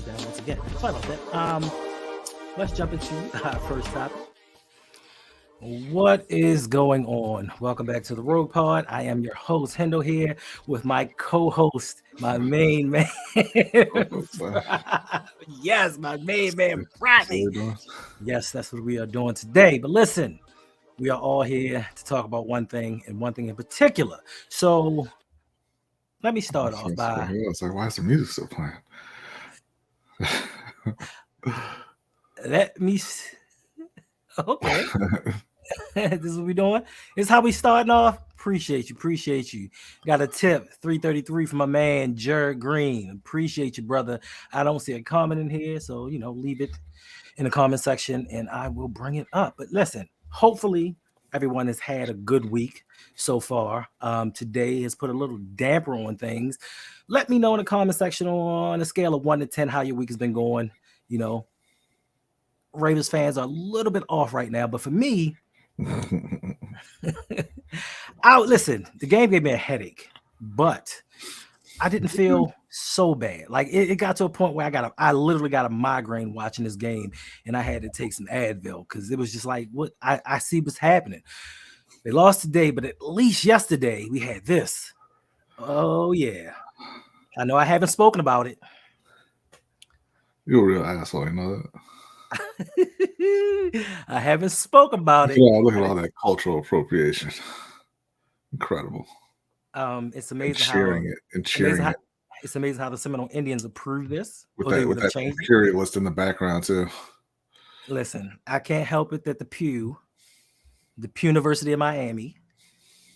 first down once again. Sorry about that. Let's jump into our first topic. What is going on? Welcome back to the RouG Pod. I am your host, Hendo, here with my co-host, my main man. Yes, my main man, Friday. Yes, that's what we are doing today. But listen, we are all here to talk about one thing and one thing in particular. So let me start off by... I was like, why is the music still playing? Let me... Okay. This is what we doing. This is how we starting off. Appreciate you. Got a tip 333 from my man Jared Green. Appreciate you, brother. I don't see a comment in here, so leave it in the comment section and I will bring it up. But listen, hopefully everyone has had a good week so far. Today has put a little damper on things. Let me know in the comment section on a scale of 1 to 10 how your week has been going. Ravens fans are a little bit off right now, but for me, listen, the game gave me a headache, but I didn't feel so bad. Like it got to a point where I literally got a migraine watching this game, and I had to take some Advil because it was just like, what I see what's happening. They lost today, but at least yesterday we had this. Oh yeah, I know I haven't spoken about it. You're a real asshole, you know that. I haven't spoken about it. Yeah, look at all that cultural appropriation. Incredible. It's amazing cheering it. It's amazing how the Seminole Indians approved this. With that imperialist in the background too. Listen, I can't help it that the Pew University of Miami,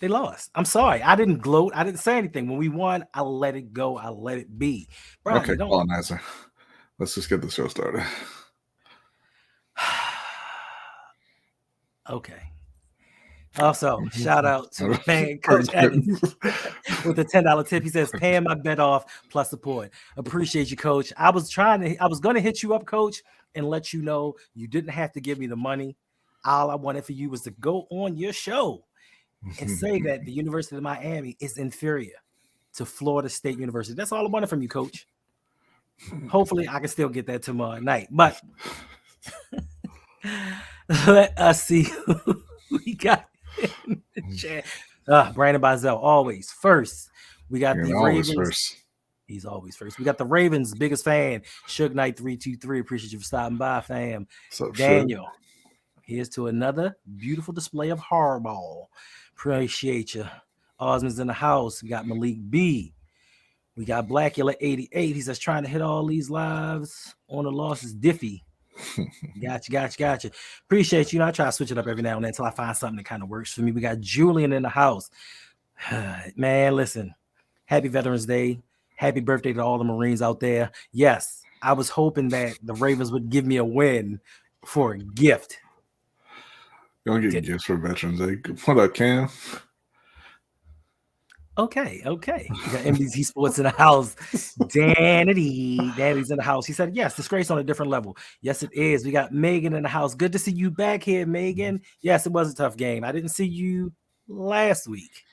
they lost. I'm sorry. I didn't gloat. I didn't say anything. When we won, I let it go. I let it be. Bro, okay, colonizer. Let's just get the show started. Okay. Also, shout out to my man Coach Evans with a $10 tip. He says, paying my bet off plus support. Appreciate you, Coach. I was going to hit you up, Coach, and let you know you didn't have to give me the money. All I wanted for you was to go on your show and say that the University of Miami is inferior to Florida State University. That's all I wanted from you, Coach. Hopefully, I can still get that tomorrow night. But let us see who we got in the chat. Brandon Bazell, always first. We got the Ravens. First. He's always first. We got the Ravens' biggest fan, Suge Knight 323. Appreciate you for stopping by, fam. What's up, Daniel, here's to another beautiful display of hardball. Appreciate you. Osmond's in the house. We got Malik B. We got Blackula 88. He says trying to hit all these lives on the losses. Diffie. Gotcha. Appreciate you. I try to switch it up every now and then until I find something that kind of works for me. We got Julian in the house. Man, listen. Happy Veterans Day. Happy birthday to all the Marines out there. Yes, I was hoping that the Ravens would give me a win for a gift. You don't get gifts for Veterans Day. What up, Cam? Okay. We got MDZ Sports in the house. Danny's in the house. He said, yes, disgrace on a different level. Yes, it is. We got Megan in the house. Good to see you back here, Megan. Yes, it was a tough game. I didn't see you last week.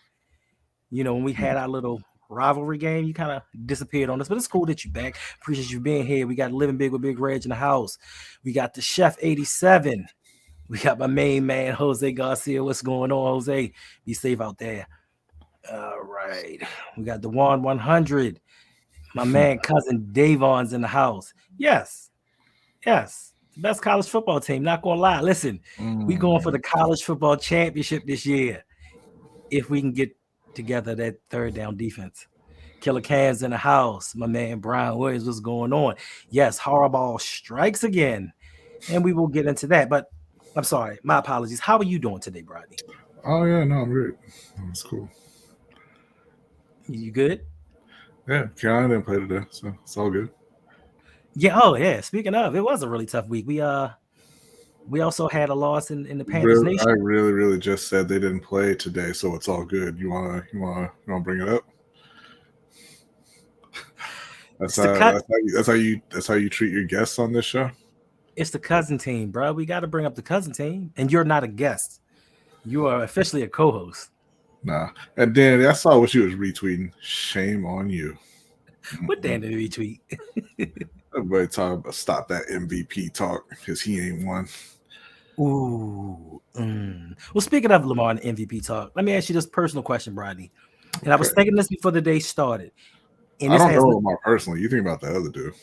When we had our little rivalry game, you kind of disappeared on us, but it's cool that you're back. Appreciate you being here. We got Living Big with Big Reg in the house. We got the Chef 87. We got my main man, Jose Garcia. What's going on, Jose? Be safe out there. All right. We got the 100. My man, cousin Davon's in the house. Yes. The best college football team. Not going to lie. Listen, we going for the college football championship this year. If we can get together that third down defense. Killer Cam's in the house. My man, Brian Williams, what's going on? Yes, Harbaugh strikes again. And we will get into that. But I'm sorry. My apologies. How are you doing today, Brodney? Oh, yeah. No, I'm great. That's cool. You good? Yeah, Carolina didn't play today, so it's all good. Yeah. Oh, yeah. Speaking of, it was a really tough week. We also had a loss in the Panthers Nation. I really just said they didn't play today, so it's all good. You wanna bring it up? That's how you treat your guests on this show. It's the cousin team, bro. We got to bring up the cousin team, and you're not a guest. You are officially a co-host. Nah. And Danny, I saw what you was retweeting. Shame on you. What Danny retweet? Everybody talking about stop that MVP talk because he ain't won. Ooh. Well, speaking of Lamar and MVP talk, let me ask you this personal question, Rodney. And I was thinking this before the day started. And I this don't has know Lamar personally. You think about the other dude.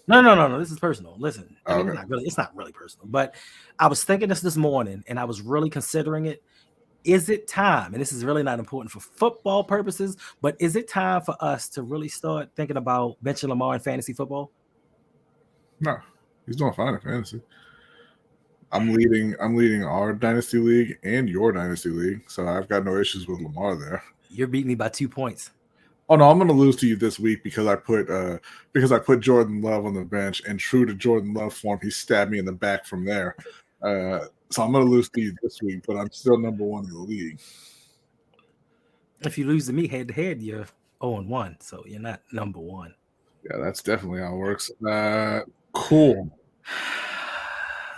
no. This is personal. Listen, I mean, Okay. it's not really personal, but I was thinking this morning and I was really considering it. Is it time? And this is really not important for football purposes, but is it time for us to really start thinking about benching Lamar in fantasy football? No, he's doing fine in fantasy. I'm leading our dynasty league and your dynasty league, so I've got no issues with Lamar there. You're beating me by 2 points. Oh no, I'm going to lose to you this week because I put Jordan Love on the bench, and true to Jordan Love form, he stabbed me in the back from there. So I'm going to lose to you this week, but I'm still number one in the league. If you lose to me head to head, you're 0-1, so you're not number one. Yeah, that's definitely how it works. Cool.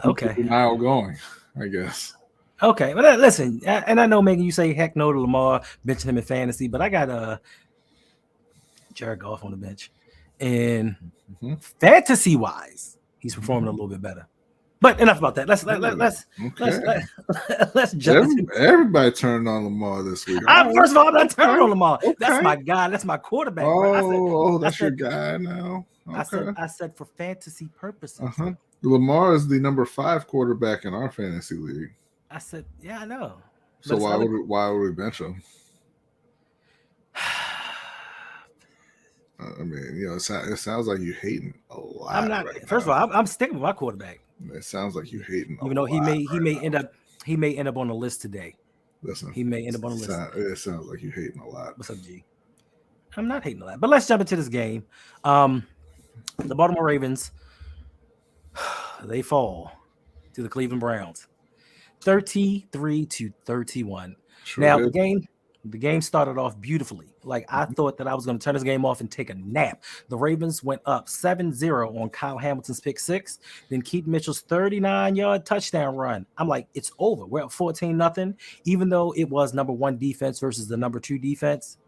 Okay. Now going, I guess. Okay, but listen, and I know, Megan, you say heck no to Lamar, benching him in fantasy, but I got Jared Goff on the bench, and fantasy wise, he's performing a little bit better. But enough about that. Let's jump. Everybody turned on Lamar this week. First of all, I'm not turning on Lamar. Okay. That's my guy. That's my quarterback. That's your guy now. Okay. I said for fantasy purposes. Lamar is the number 5 quarterback in our fantasy league. I said, yeah, I know. So why would we bench him? I mean, it sounds like you hating a lot. I'm not. Right first of all, I'm sticking with my quarterback. It sounds like you hating. Even though he may end up on the list today. Listen, he may end up on the list. It sounds like you hating a lot. What's up, G? I'm not hating a lot, but let's jump into this game. The Baltimore Ravens, they fall to the Cleveland Browns, 33-31. Sure now did. The game started off beautifully. Like, I thought that I was going to turn this game off and take a nap. The Ravens went up 7-0 on Kyle Hamilton's pick 6. Then Keaton Mitchell's 39-yard touchdown run. I'm like, it's over. We're up 14-0. Even though it was number 1 defense versus the number 2 defense,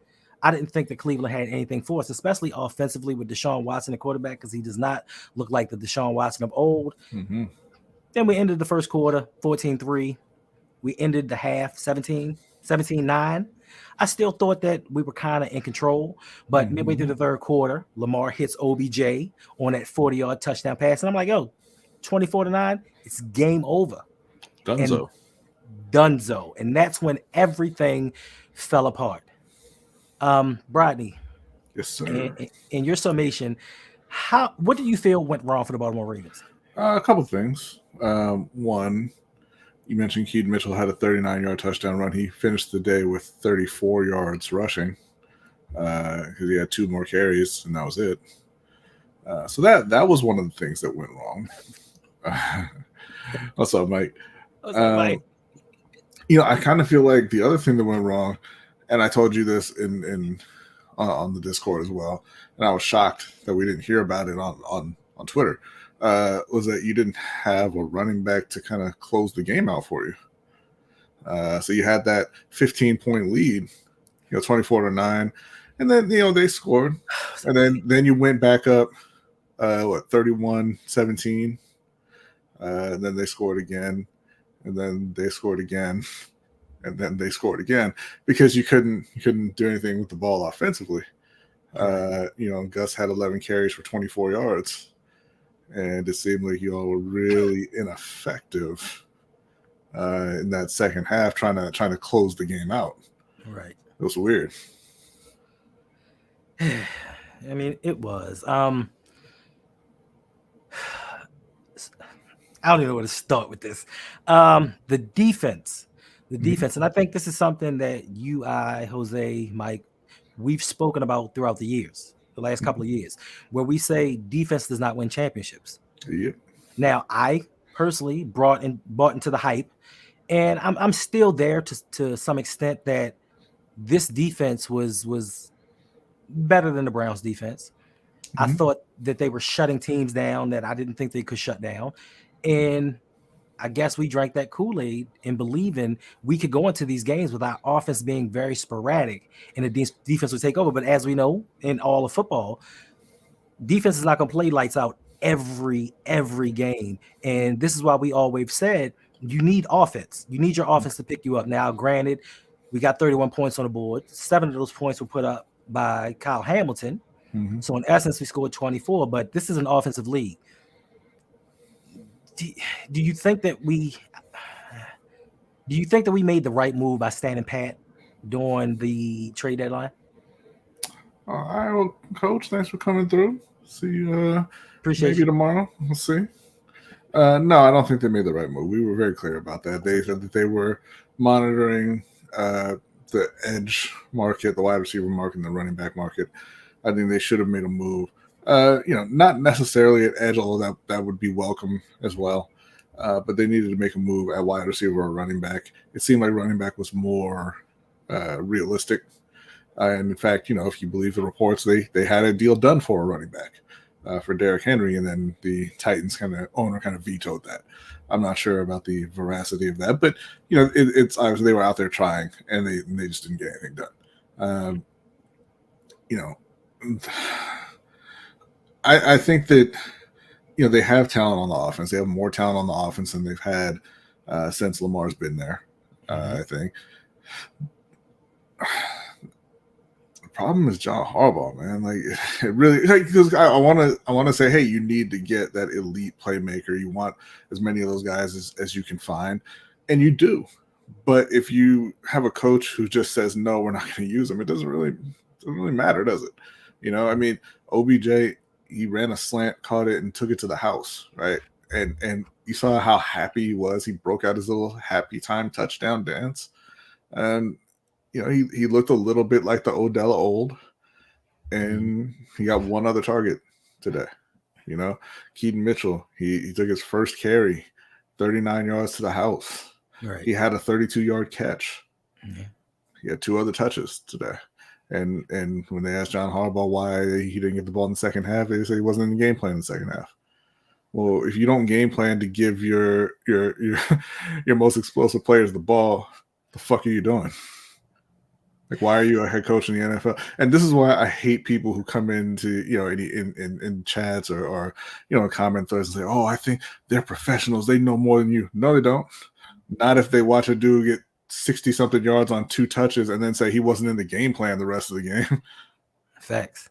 I didn't think that Cleveland had anything for us, especially offensively with Deshaun Watson, the quarterback, because he does not look like the Deshaun Watson of old. Then we ended the first quarter 14-3. We ended the half 17-9. I still thought that we were kind of in control, but midway through the third quarter, Lamar hits OBJ on that 40-yard touchdown pass, and I'm like, yo, 24-9, it's game over. Dunzo. And that's when everything fell apart. Brodney. Yes, sir. In your summation, what do you feel went wrong for the Baltimore Ravens? A couple things. One, you mentioned Keaton Mitchell had a 39-yard touchdown run. He finished the day with 34 yards rushing because he had 2 more carries, and that was it. So that was one of the things that went wrong. What's up, Mike? What's up, Mike? I kind of feel like the other thing that went wrong, and I told you this on the Discord as well, and I was shocked that we didn't hear about it on Twitter. Was that you didn't have a running back to kind of close the game out for you. So you had that 15-point lead, 24-9, and then they scored, and then you went back up, 31-17, and then they scored again, and then they scored again, and then they scored again because you couldn't do anything with the ball offensively. Gus had 11 carries for 24 yards. And it seemed like y'all were really ineffective in that second half, trying to close the game out. Right. It was weird. I mean, it was. I don't even know where to start with this. The defense, and I think this is something that you, Jose, Mike, we've spoken about throughout the years. The last couple of years, where we say defense does not win championships. Yep. Now, I personally bought into the hype, and I'm still there to some extent that this defense was better than the Browns defense. I thought that they were shutting teams down that I didn't think they could shut down, and I guess we drank that Kool-Aid and believing we could go into these games with our offense being very sporadic and the defense would take over. But as we know, in all of football, defense is not going to play lights out every game. And this is why we always said you need offense. You need your offense to pick you up. Now, granted, we got 31 points on the board. 7 of those points were put up by Kyle Hamilton. Mm-hmm. So in essence, we scored 24, but this is an offensive league. Do you think that we made the right move by standing pat during the trade deadline? All right, well, Coach, thanks for coming through. See you Appreciate maybe you. tomorrow. We'll see. No, I don't think they made the right move. We were very clear about that. They said that they were monitoring the edge market, the wide receiver market, and the running back market. I think they should have made a move. Not necessarily at edge, although that would be welcome as well. But they needed to make a move at wide receiver or running back. It seemed like running back was more realistic. And in fact, if you believe the reports, they had a deal done for a running back for Derrick Henry, and then the Titans owner vetoed that. I'm not sure about the veracity of that, but it's obviously they were out there trying, and they just didn't get anything done. I think that they have talent on the offense. They have more talent on the offense than they've had since Lamar's been there. I think. Problem is John Harbaugh, man. Like, it really, because I want to say, hey, you need to get that elite playmaker. You want as many of those guys as you can find, and you do. But if you have a coach who just says no, we're not going to use them, it doesn't really matter, does it? I mean, OBJ, he ran a slant, caught it, and took it to the house, right? And you saw how happy he was. He broke out his little happy time touchdown dance, and he looked a little bit like the Odell old, and he got one other target today. Keaton Mitchell, he took his first carry, 39 yards to the house. Right. He had a 32-yard catch. Yeah. He had 2 other touches today. And when they asked John Harbaugh why he didn't get the ball in the second half, they said he wasn't in the game plan in the second half. Well, if you don't game plan to give your most explosive players the ball, the fuck are you doing? Like, why are you a head coach in the NFL? And this is why I hate people who come into, in chats or comment threads and say, oh, I think they're professionals. They know more than you. No, they don't. Not if they watch a dude get 60-something yards on 2 touches and then say he wasn't in the game plan the rest of the game. Facts.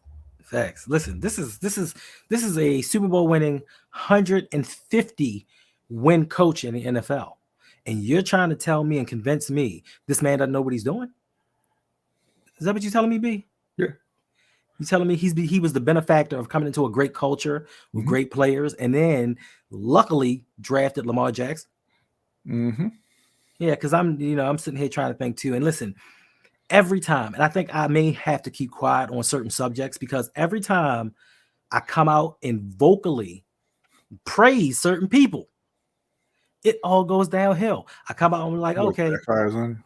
Listen, this is a Super Bowl winning 150 win coach in the NFL. And you're trying to tell me and convince me this man doesn't know what he's doing? Is that what you're telling me, B? Yeah. You're telling me he was the benefactor of coming into a great culture with great players, and then luckily drafted Lamar Jackson? Mm-hmm. Yeah, because I'm sitting here trying to think too. And listen, every time, and I think I may have to keep quiet on certain subjects, because every time I come out and vocally praise certain people, it all goes downhill. I come out and I'm like, okay. Backfires on you?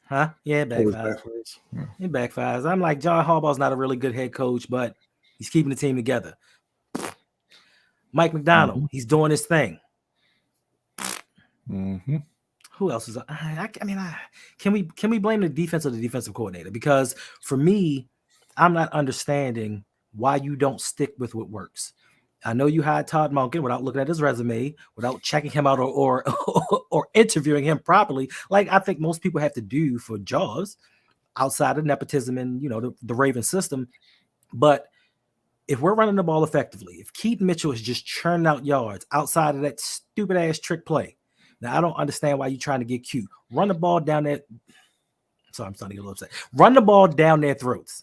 Huh? Yeah, it backfires. Yeah. It backfires. I'm like, John Harbaugh's not a really good head coach, but he's keeping the team together. Mike McDonald, he's doing his thing. Mm-hmm. Who else is? Can we blame the defense or the defensive coordinator? Because for me, I'm not understanding why you don't stick with what works. I know you hired Todd Monken without looking at his resume, without checking him out or interviewing him properly, like I think most people have to do for jobs outside of nepotism and the Ravens system. But if we're running the ball effectively, if Keaton Mitchell is just churning out yards outside of that stupid ass trick play, now I don't understand why you're trying to get cute. Run the ball down there. Sorry, I'm starting to get a little upset. Run the ball down their throats.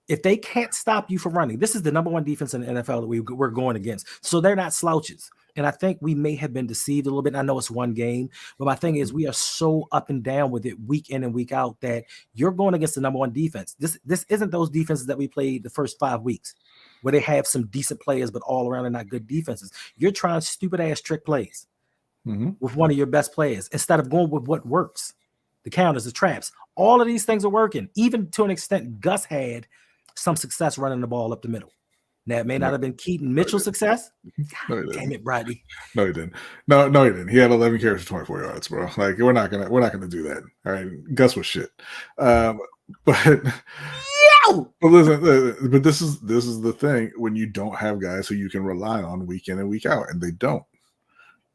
If they can't stop you from running, this is the number 1 defense in the NFL that we're going against. So they're not slouches. And I think we may have been deceived a little bit. I know it's 1 game, but my thing is we are so up and down with it week in and week out that you're going against the number 1 defense. This isn't those defenses that we played the first 5 weeks where they have some decent players, but all around are not good defenses. You're trying stupid ass trick plays with one of your best players instead of going with what works. The counters, the traps, all of these things are working. Even to an extent, Gus had some success running the ball up the middle. Now, it may not have been Keaton Mitchell's success. God, damn it, Brady. No, he didn't. No, he didn't. He had 11 carries for 24 yards, bro. Like, we're not gonna do that. All right, Gus was shit. But yeah, out. But listen, but this is the thing when you don't have guys who you can rely on week in and week out, and they don't.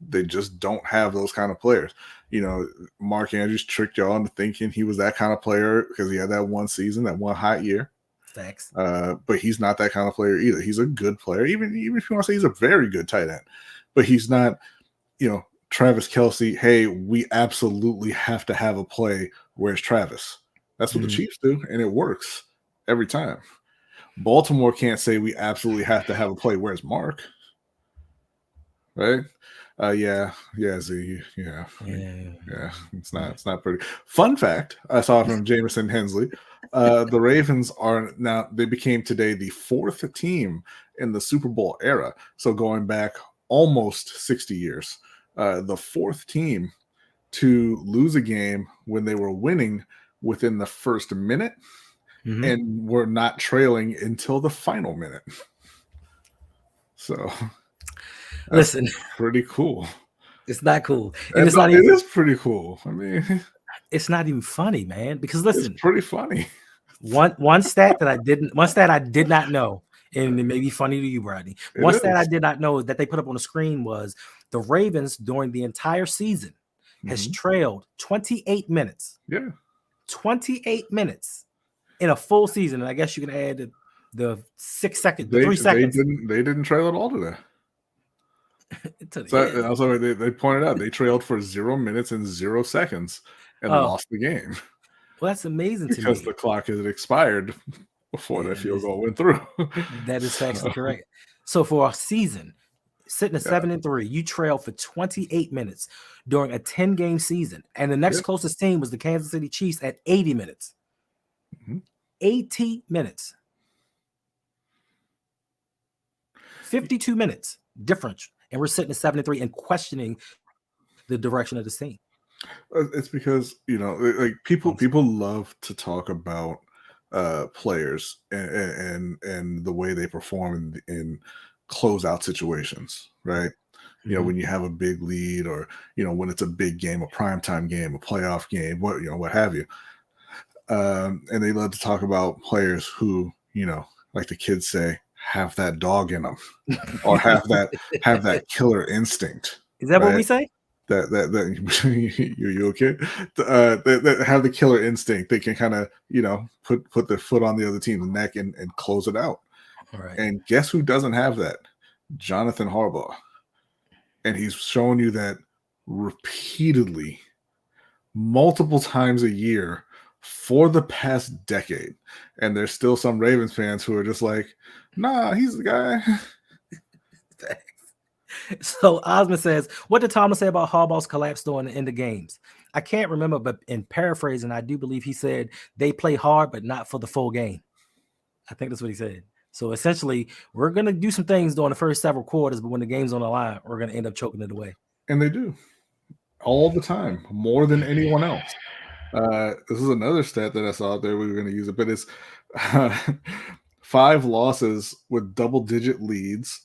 They just don't have those kind of players. You know, Mark Andrews tricked y'all into thinking he was that kind of player because he had that one season, that one hot year. Facts. But he's not that kind of player either. He's a good player, even if you want to say he's a very good tight end. But he's not, you know, Travis Kelce. Hey, we absolutely have to have a play. Where's Travis? That's what the Chiefs do, and it works every time. Baltimore can't say we absolutely have to have a play. Where's Mark? Right? Z, yeah. It's not pretty. Fun fact I saw from Jameson Hensley: the Ravens are now, they became today the 4th team in the Super Bowl era. So going back almost 60 years, the 4th team to lose a game when they were winning within the first minute, and were not trailing until the final minute. So. Listen, pretty cool. It's not cool. And it's not even, it is pretty cool. I mean, it's not even funny, man. Because listen, it's pretty funny. One stat I did not know, and it may be funny to you, Bradley. One stat I did not know that they put up on the screen was the Ravens during the entire season has trailed 28 minutes. Yeah, 28 minutes in a full season, and I guess you can add the 6 seconds, the 3 seconds. They didn't trail at all today. So also they pointed out they trailed for 0 minutes and 0 seconds and lost the game. Well, that's amazing to me because the clock had expired before that field goal went through. That is factually correct. So for a season, sitting at 7-3, you trail for 28 minutes during a 10-game season, and the next closest team was the Kansas City Chiefs at 80 minutes. 80 minutes. 52 minutes difference. And we're sitting at 7-3 and questioning the direction of the team. It's because, you know, like people love to talk about players and the way they perform in closeout situations, right? You know, when you have a big lead, or you know, when it's a big game, a primetime game, a playoff game, what have you. And they love to talk about players who, you know, like the kids say, have that dog in them, or have that killer instinct. Is that what we say? That you okay? That have the killer instinct. They can kind of, you know, put their foot on the other team's neck and close it out. All right. And guess who doesn't have that? Jonathan Harbaugh. And he's showing you that repeatedly, multiple times a year for the past decade. And there's still some Ravens fans who are just like, nah, he's the guy. So Osmond says, what did Thomas say about Harbaugh's collapse during the end of games? I can't remember, but in paraphrasing, I do believe he said they play hard, but not for the full game. I think that's what he said. So essentially, we're going to do some things during the first several quarters, but when the game's on the line, we're going to end up choking it away. And they do. All the time. More than anyone else. This is another stat that I saw out there. We were going to use it, but it's 5 losses with double-digit leads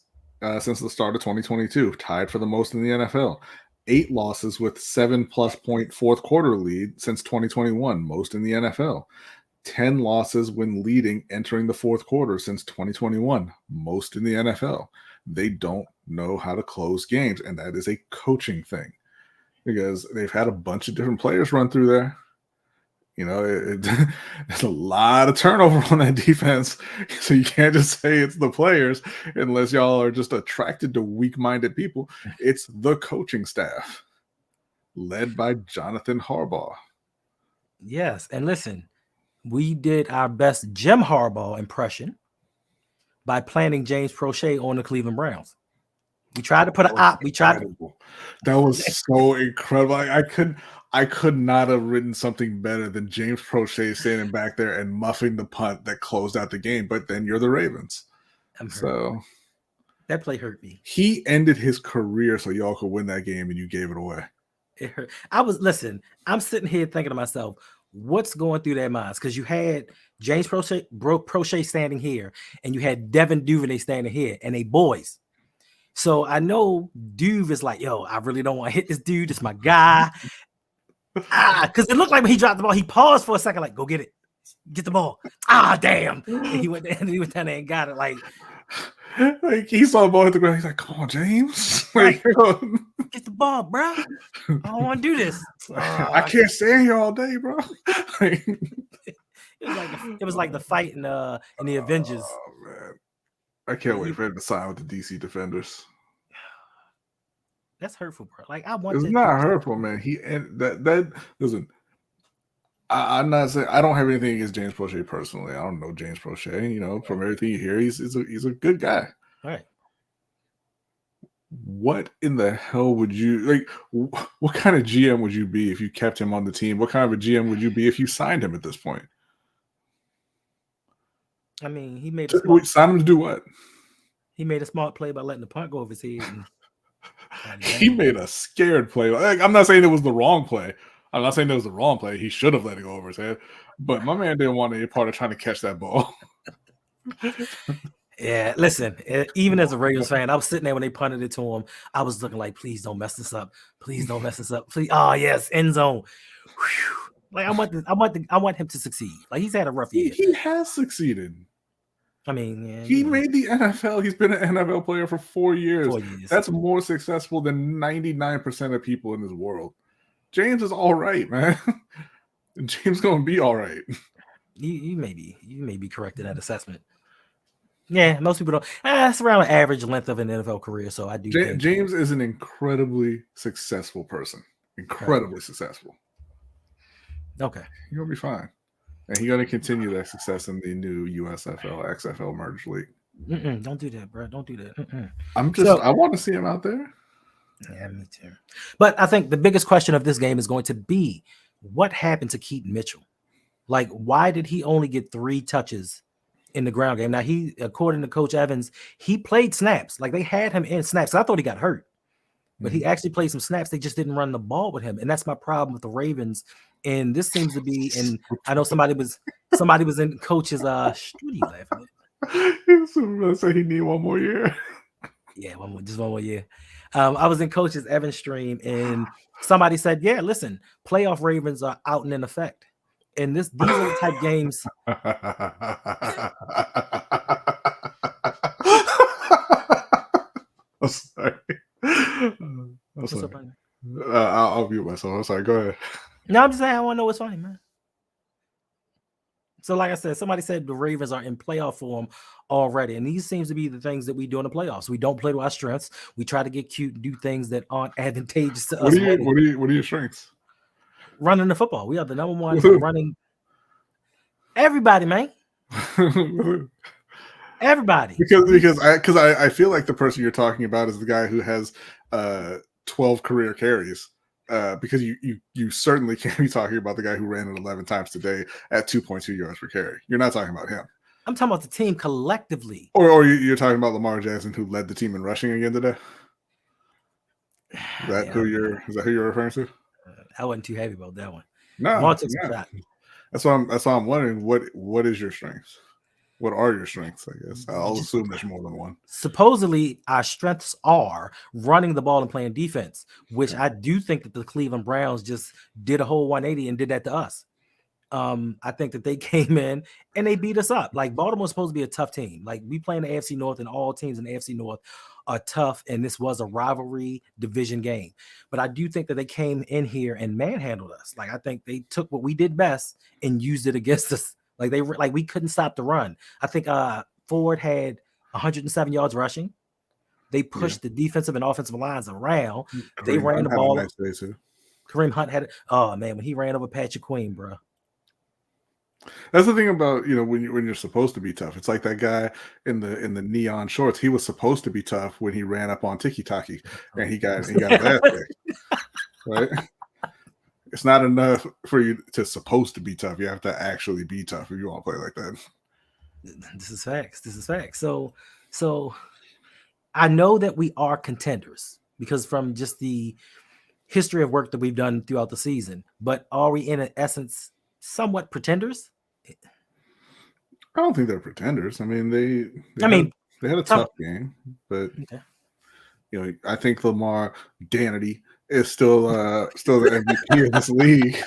since the start of 2022, tied for the most in the NFL. 8 losses with 7+ point fourth quarter lead since 2021, most in the NFL. 10 losses when leading entering the fourth quarter since 2021, most in the NFL. They don't know how to close games, and that is a coaching thing because they've had a bunch of different players run through there. You know, there's a lot of turnover on that defense, so you can't just say it's the players unless y'all are just attracted to weak-minded people. It's the coaching staff led by Jonathan Harbaugh. Yes, and listen, we did our best Jim Harbaugh impression by planting James Prochet on the Cleveland Browns. We tried to put an op. That was so incredible. I could not have written something better than James Prochet standing back there and muffing the punt that closed out the game. But then you're the Ravens. So that play hurt me. He ended his career so y'all could win that game, and you gave it away. It hurt. I'm sitting here thinking to myself, what's going through their minds? Because you had James Prochet standing here, and you had Devin Duvernay standing here, and they boys. So I know Duve is like, yo, I really don't want to hit this dude. It's my guy. Because it looked like when he dropped the ball, he paused for a second, like, go get it. Get the ball. Ah, damn. And he went down there and got it. Like he saw the ball hit the ground. He's like, "Come on, James! Like, get the ball, bro. I don't want to do this. I can't stand here all day, bro." It was like the fight in the Avengers. Oh man, I can't wait for him to sign with the DC Defenders. That's hurtful, bro. Like I want. It's not hurtful, man. Listen. I'm not saying I don't have anything against James Prochet personally. I don't know James Prochet. You know, from everything you hear, he's a good guy. All right. What in the hell would you like? What kind of GM would you be if you kept him on the team? What kind of a GM would you be if you signed him at this point? I mean, he made sign him to do what? He made a smart play by letting the punt go over his head. He made a scared play. Like, I'm not saying it was the wrong play. I'm not saying it was the wrong play. He should have let it go over his head. But my man didn't want any part of trying to catch that ball. Yeah, listen, even as a Ravens fan, I was sitting there when they punted it to him. I was looking like, please don't mess this up. Please don't mess this up. Please. Oh, yes, end zone. Whew. Like I want him to succeed. Like he's had a rough year. He has succeeded. I mean, yeah, he made the NFL. He's been an NFL player for 4 years. 4 years. That's more successful than 99% of people in this world. James is all right, man. James gonna be all right. You may be correct in that assessment. Yeah, most people don't. That's around the average length of an NFL career. So I do. James is an incredibly successful person. Incredibly successful. Okay, you're gonna be fine, and he's gonna continue that success in the new USFL XFL merged league. Don't do that, bro. Don't do that. I want to see him out there. Yeah, me too. But I think the biggest question of this game is going to be what happened to Keaton Mitchell? Like, why did he only get 3 touches in the ground game? Now, he, according to Coach Evans, he played snaps. Like, they had him in snaps. I thought he got hurt, but he actually played some snaps. They just didn't run the ball with him. And that's my problem with the Ravens. And this seems to be, and I know somebody was in Coach's, what are you laughing at? Say he need 1 more year. Yeah, just 1 more year. I was in Coach's Evans stream, and somebody said, "Yeah, listen, playoff Ravens are out and in effect, and these are the type games." I'm sorry. I'll mute myself. I'm sorry. Go ahead. No, I'm just saying I want to know what's funny, man. So, like I said, somebody said the Ravens are in playoff form already, and these seems to be the things that we do in the playoffs. We don't play to our strengths. We try to get cute and do things that aren't advantageous to us. What are your strengths? Running the football. We are the number one running. Everybody, man. Everybody. Because I feel like the person you're talking about is the guy who has 12 career carries. Because you certainly can't be talking about the guy who ran it 11 times today at 2.2 yards per carry. You're not talking about him. I'm talking about the team collectively. Or you're talking about Lamar Jackson, who led the team in rushing again today. Is that who you're referring to? I wasn't too happy about that one. No, that's why I'm wondering what is your strengths? What are your strengths? I guess I'll assume there's more than one. Supposedly, our strengths are running the ball and playing defense, which I do think that the Cleveland Browns just did a whole 180 and did that to us. I think that they came in and they beat us up. Like Baltimore's supposed to be a tough team. Like we play in the AFC North, and all teams in the AFC North are tough. And this was a rivalry division game. But I do think that they came in here and manhandled us. Like I think they took what we did best and used it against us. Like we couldn't stop the run. I think Ford had 107 yards rushing. They pushed the defensive and offensive lines around. They ran the ball. Kareem Hunt had it. Oh man, when he ran over Patrick Queen, bro. That's the thing about when you're supposed to be tough. It's like that guy in the neon shorts. He was supposed to be tough when he ran up on Tiki Taki, and he got a bad pick. Right? It's not enough for you to supposed to be tough. You have to actually be tough if you want to play like that. This is facts. So I know that we are contenders because from just the history of work that we've done throughout the season, but are we in essence somewhat pretenders? I don't think they're pretenders. I mean, they had a tough game, but I think Lamar Danity is still the MVP of this league.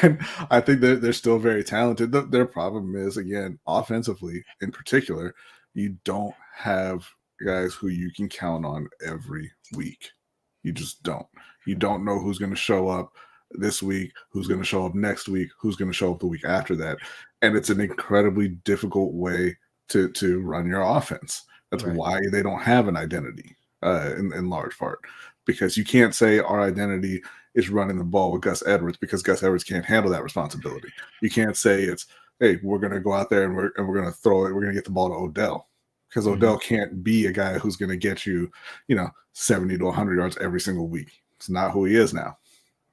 And I think they're still very talented. Their problem is, again, offensively in particular, you don't have guys who you can count on every week. You just don't. You don't know who's going to show up this week, who's going to show up next week, who's going to show up the week after that. And it's an incredibly difficult way to run your offense. That's Right. why they don't have an identity in large part, because you can't say our identity is running the ball with Gus Edwards, because Gus Edwards can't handle that responsibility. You can't say it's, hey, we're going to go out there and we're going to throw it. We're going to get the ball to Odell, because Odell can't be a guy who's going to get you, 70 to 100 yards every single week. It's not who he is now.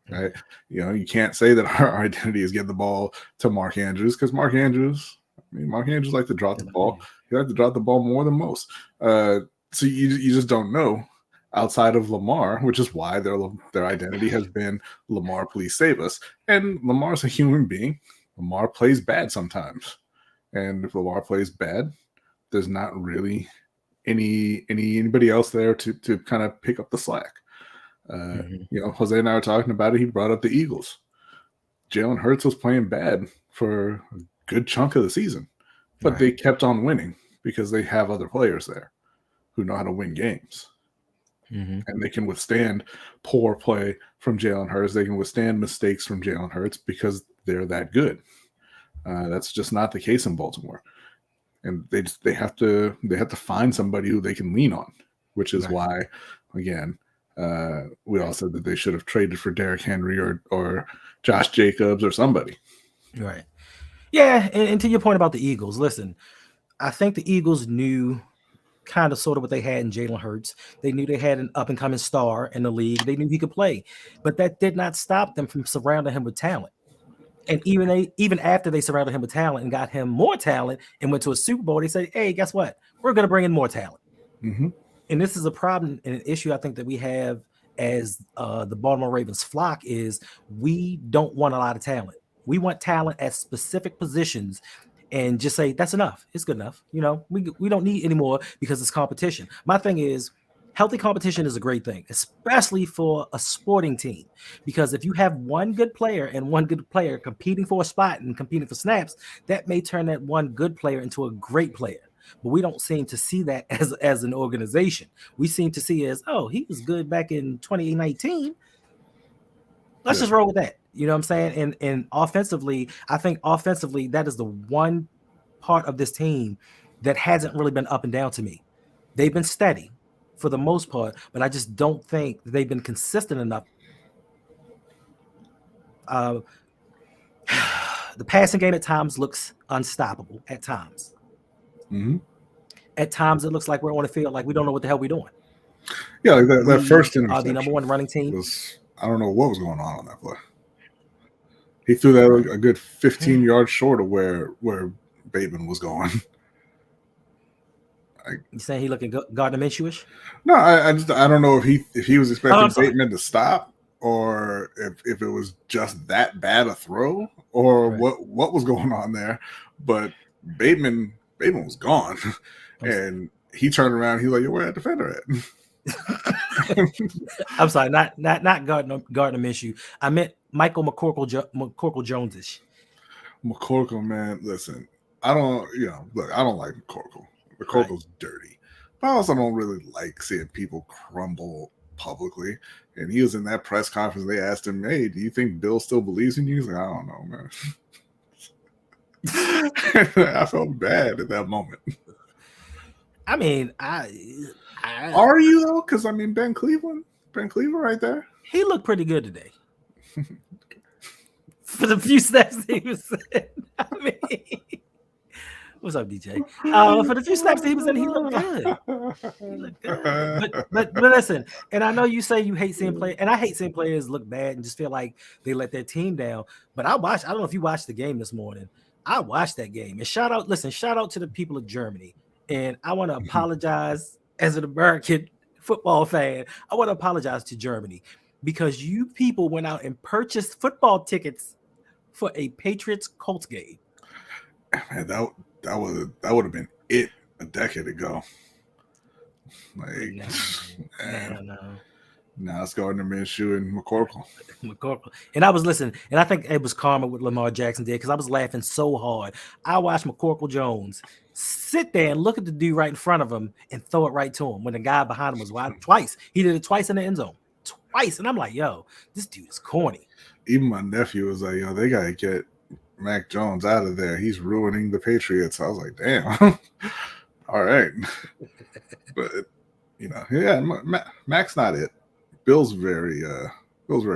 Right. You can't say that our identity is getting the ball to Mark Andrews, because Mark Andrews like to drop the ball. He like to drop the ball more than most. So you just don't know outside of Lamar, which is why their identity has been Lamar, please save us. And Lamar's a human being. Lamar plays bad sometimes. And if Lamar plays bad, there's not really anybody else there to kind of pick up the slack. Jose and I were talking about it. He brought up the Eagles. Jalen Hurts was playing bad for a good chunk of the season, but they kept on winning because they have other players there who know how to win games. And they can withstand poor play from Jalen Hurts. They can withstand mistakes from Jalen Hurts because they're that good. That's just not the case in Baltimore. And they have to find somebody who they can lean on, which is why, again, we all said that they should have traded for Derrick Henry or Josh Jacobs or somebody. Right. Yeah, and to your point about the Eagles, listen, I think the Eagles knew kind of sort of what they had in Jalen Hurts. They knew they had an up-and-coming star in the league. They knew he could play, but that did not stop them from surrounding him with talent. And even after they surrounded him with talent and got him more talent and went to a Super Bowl, they said, hey, guess what? We're going to bring in more talent. And this is a problem and an issue I think that we have as the Baltimore Ravens flock is we don't want a lot of talent. We want talent at specific positions and just say, that's enough. It's good enough. We don't need any more because it's competition. My thing is, healthy competition is a great thing, especially for a sporting team, because if you have one good player and one good player competing for a spot and competing for snaps, that may turn that one good player into a great player. But we don't seem to see that as an organization. We seem to see as, oh, he was good back in 2019. Let's just roll with that. You know what I'm saying? And offensively, I think offensively, that is the one part of this team that hasn't really been up and down to me. They've been steady for the most part, but I just don't think they've been consistent enough. The passing game at times looks unstoppable at times. At times, it looks like we're on the field like we don't know what the hell we're doing. Yeah, like that first interception. The number one running team. I don't know what was going on that play. He threw that a good 15 yards short of where Bateman was going. You saying he looking Gardner Minshew-ish? No, I don't know if he was expecting Bateman to stop, or if it was just that bad a throw, or what was going on there. But Bateman was gone, and he turned around. He's like, "Where that defender at?" I'm sorry, not Gardner Minshew. I meant Michael McCorkle Jones-ish. McCorkle, man, listen, I don't like McCorkle. McCorkle's dirty, but I also don't really like seeing people crumble publicly. And he was in that press conference. They asked him, "Hey, do you think Bill still believes in you?" He's like, "I don't know, man." I felt bad at that moment. I mean, are you though? Because I mean, Ben Cleveland right there. He looked pretty good today. For the few snaps he was in. I mean, what's up, DJ? For the few snaps he was in, he looked good. But listen, and I know you say you hate seeing players, and I hate seeing players look bad and just feel like they let their team down. But I don't know if you watched the game this morning. I watched that game. And shout out to the people of Germany. And I want to apologize as an American football fan. I want to apologize to Germany because you people went out and purchased football tickets for a Patriots-Colts game. Man, that would have been it a decade ago. Like, no. Now it's Gardner Minshew and McCorkle. And I was listening, and I think it was karma what Lamar Jackson did because I was laughing so hard. I watched McCorkle Jones sit there and look at the dude right in front of him and throw it right to him when the guy behind him was wide twice. He did it twice in the end zone. Twice. And I'm like, yo, this dude is corny. Even my nephew was like, yo, they got to get Mac Jones out of there. He's ruining the Patriots. I was like, damn. All right. But, yeah, Mac's not it. Bill's very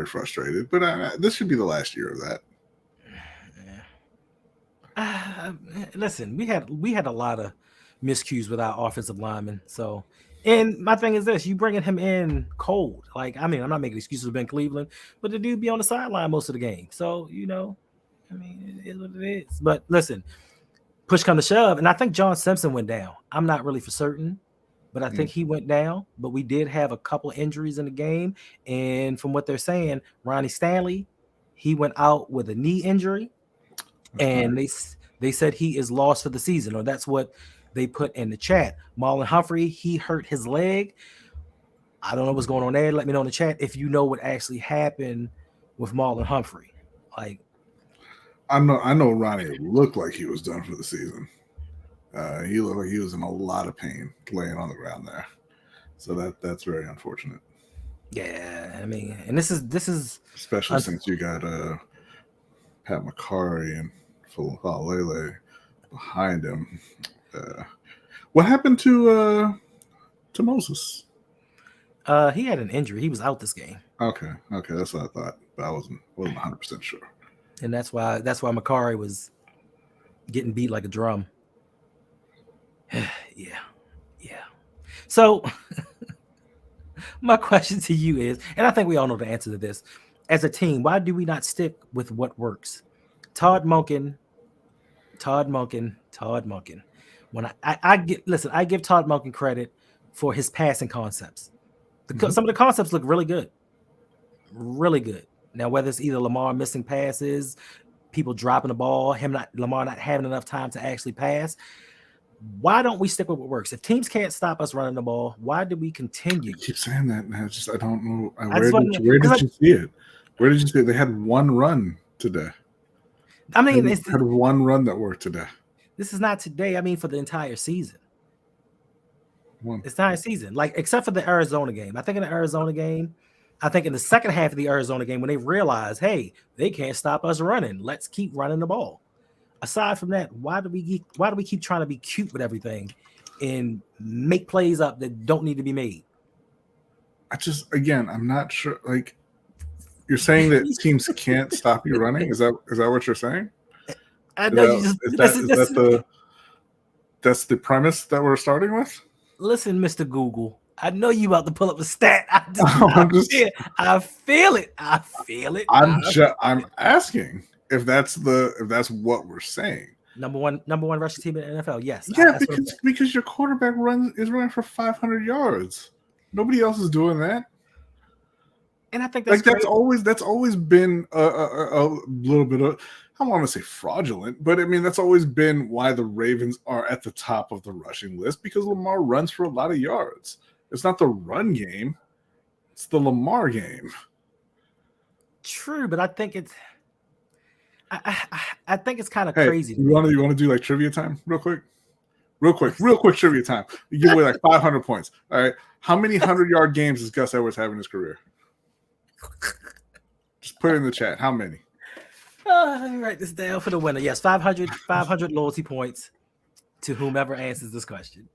frustrated. But this should be the last year of that. Listen, we had a lot of miscues with our offensive linemen. So, and my thing is this: you bringing him in cold. Like, I mean, I'm not making excuses for Ben Cleveland, but the dude be on the sideline most of the game. So, I mean, it is what it is. But listen, push come to shove, and I think John Simpson went down. I'm not really for certain, but I think he went down. But we did have a couple injuries in the game, and from what they're saying, Ronnie Stanley, he went out with a knee injury, and they said he is lost for the season, or that's what they put in the chat. Marlon Humphrey, he hurt his leg. I don't know what's going on there. Let me know in the chat if you know what actually happened with Marlon Humphrey. Like, I know Ronnie looked like he was done for the season. He looked like he was in a lot of pain laying on the ground there. So that's very unfortunate. Yeah, I mean, and this is especially since you got Pat McCarry and Lele behind him. What happened to Moses? He had an injury. He was out this game. Okay, that's what I thought, but I wasn't 100% sure. And that's why McCarry was getting beat like a drum. Yeah. So my question to you is, and I think we all know the answer to this, as a team, why do we not stick with what works? Todd Monken. When I give Todd Monken credit for his passing concepts. Some of the concepts look really good. Really good. Now, whether it's either Lamar missing passes, people dropping the ball, Lamar not having enough time to actually pass, why don't we stick with what works? If teams can't stop us running the ball, why do we continue? I keep saying that, and I don't know. Where did you see it? Where did you see it? They had one run today. I mean, they had one run that worked today. This is not today. I mean, for the entire season. It's the entire season, like except for the Arizona game. I think in the Arizona game, in the second half of the Arizona game, when they realized, hey, they can't stop us running, let's keep running the ball. Aside from that, why do we keep trying to be cute with everything and make plays up that don't need to be made? I'm not sure. Like, you're saying that teams can't stop you running? Is that what you're saying? I know that's the premise that we're starting with? Listen, Mr. Google, I know you about to pull up a stat. I feel it. I'm asking if that's what we're saying. Number one rushing team in the NFL. Yes. Yeah, because your quarterback is running for 500 yards. Nobody else is doing that. And I think that's always been a little bit of, I don't want to say fraudulent, but I mean that's always been why the Ravens are at the top of the rushing list, because Lamar runs for a lot of yards. It's not the run game, it's the Lamar game. True, but I think it's I think it's kind of crazy. You want to do like trivia time real quick trivia time. You give away like 500 points. All right, how many 100-yard games does Gus Edwards have in his career? Just put it in the chat. How many? Let me write this down for the winner. Yes, 500 loyalty points to whomever answers this question.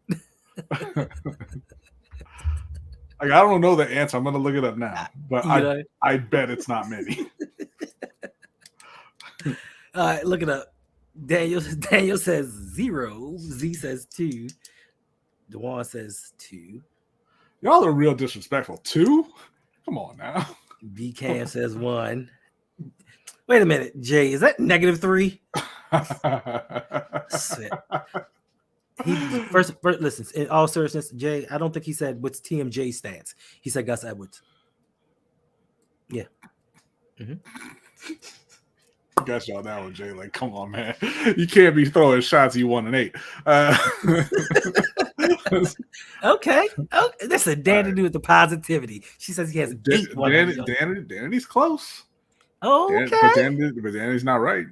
I don't know the answer. I'm going to look it up now, but I bet it's not many. All right, look it up. Daniel says 0. Z says 2. Dewan says 2. Y'all are real disrespectful. 2? Come on now. B Cam says 1. Wait a minute, Jay. Is that -3? First, listen. In all seriousness, Jay, I don't think he said what's TMJ stats. He said Gus Edwards. Yeah. Mm-hmm. Got you on that one, Jay. Like, come on, man. You can't be throwing shots you 1-8. Okay. Oh, listen, Danny do with the positivity. She says he has 8 100. Danny's close. Okay. But Danny's not right.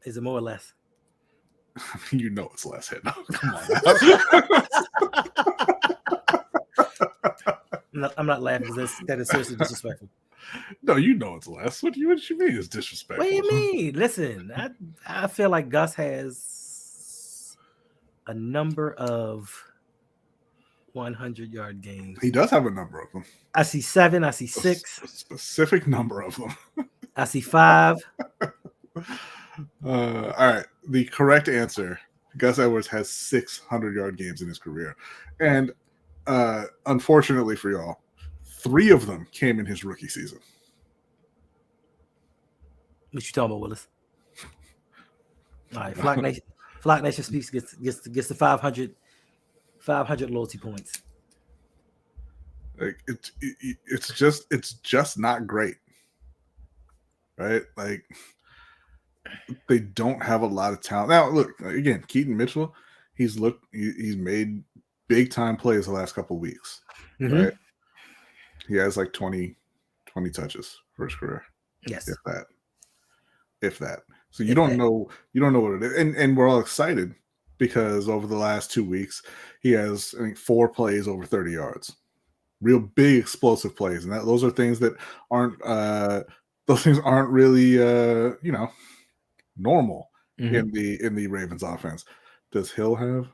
Is it more or less? You know it's less. Hit. No, come on. I'm not laughing because that is seriously disrespectful. No, you know it's less. What do you mean it's disrespectful? What do you mean? Listen, I feel like Gus has a number of 100-yard games. He does have a number of them. I see 7. I see 6. A specific number of them. I see 5. All right. The correct answer: Gus Edwards has 600-yard games in his career, and unfortunately for y'all, 3 of them came in his rookie season. What you talking about, Willis? All right, Flock Nation Speaks gets the 500 loyalty points. Like it's just not great, right? Like they don't have a lot of talent. Now, look again, Keaton Mitchell. He's made big time plays the last couple of weeks, right? He has like 20 touches for his career. Yes, if that. So you don't know what it is, and we're all excited because over the last 2 weeks he has, I think, 4 plays over 30 yards, real big explosive plays, and those are things that aren't really normal in the Ravens offense. Does Hill have?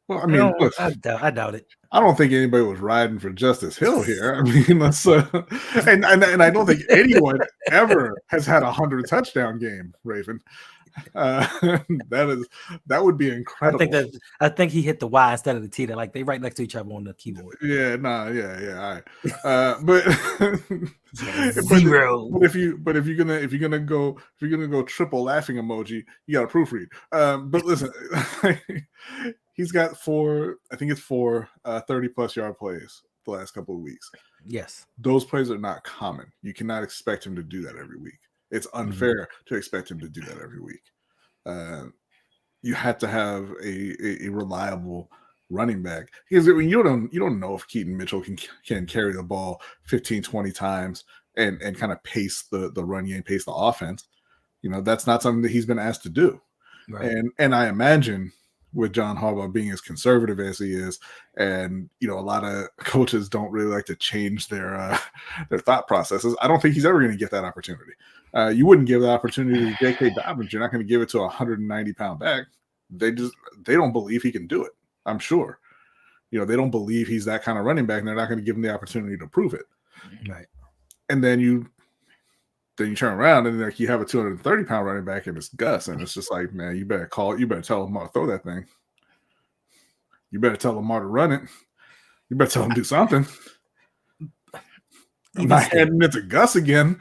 Well, I mean, look, I doubt it. I don't think anybody was riding for Justice Hill here. I mean, let's and I don't think anyone ever has had 100 touchdown game, Raven. That would be incredible. I think he hit the Y instead of the T. They're like they right next to each other on the keyboard. Yeah, all right. But 0. But if you're gonna go triple laughing emoji, you got to proofread. But listen, he's got 4 30+ yard plays the last couple of weeks. Yes, those plays are not common. You cannot expect him to do that every week. It's unfair to expect him to do that every week. You have to have a reliable running back, because you don't know if Keaton Mitchell can carry the ball 15-20 times and kind of pace the run game, pace the offense. That's not something that he's been asked to do. Right. And I imagine with John Harbaugh being as conservative as he is, and a lot of coaches don't really like to change their thought processes, I don't think he's ever going to get that opportunity. You wouldn't give that opportunity to J.K. Dobbins. You're not going to give it to a 190-pound back. They don't believe he can do it. I'm sure. They don't believe he's that kind of running back, and they're not going to give him the opportunity to prove it. Right. And then you turn around and you have a 230-pound running back, and it's Gus, and it's just like, man, you better tell Lamar to throw that thing. You better tell Lamar to run it. You better tell him to do something. I'm not handing it to Gus again.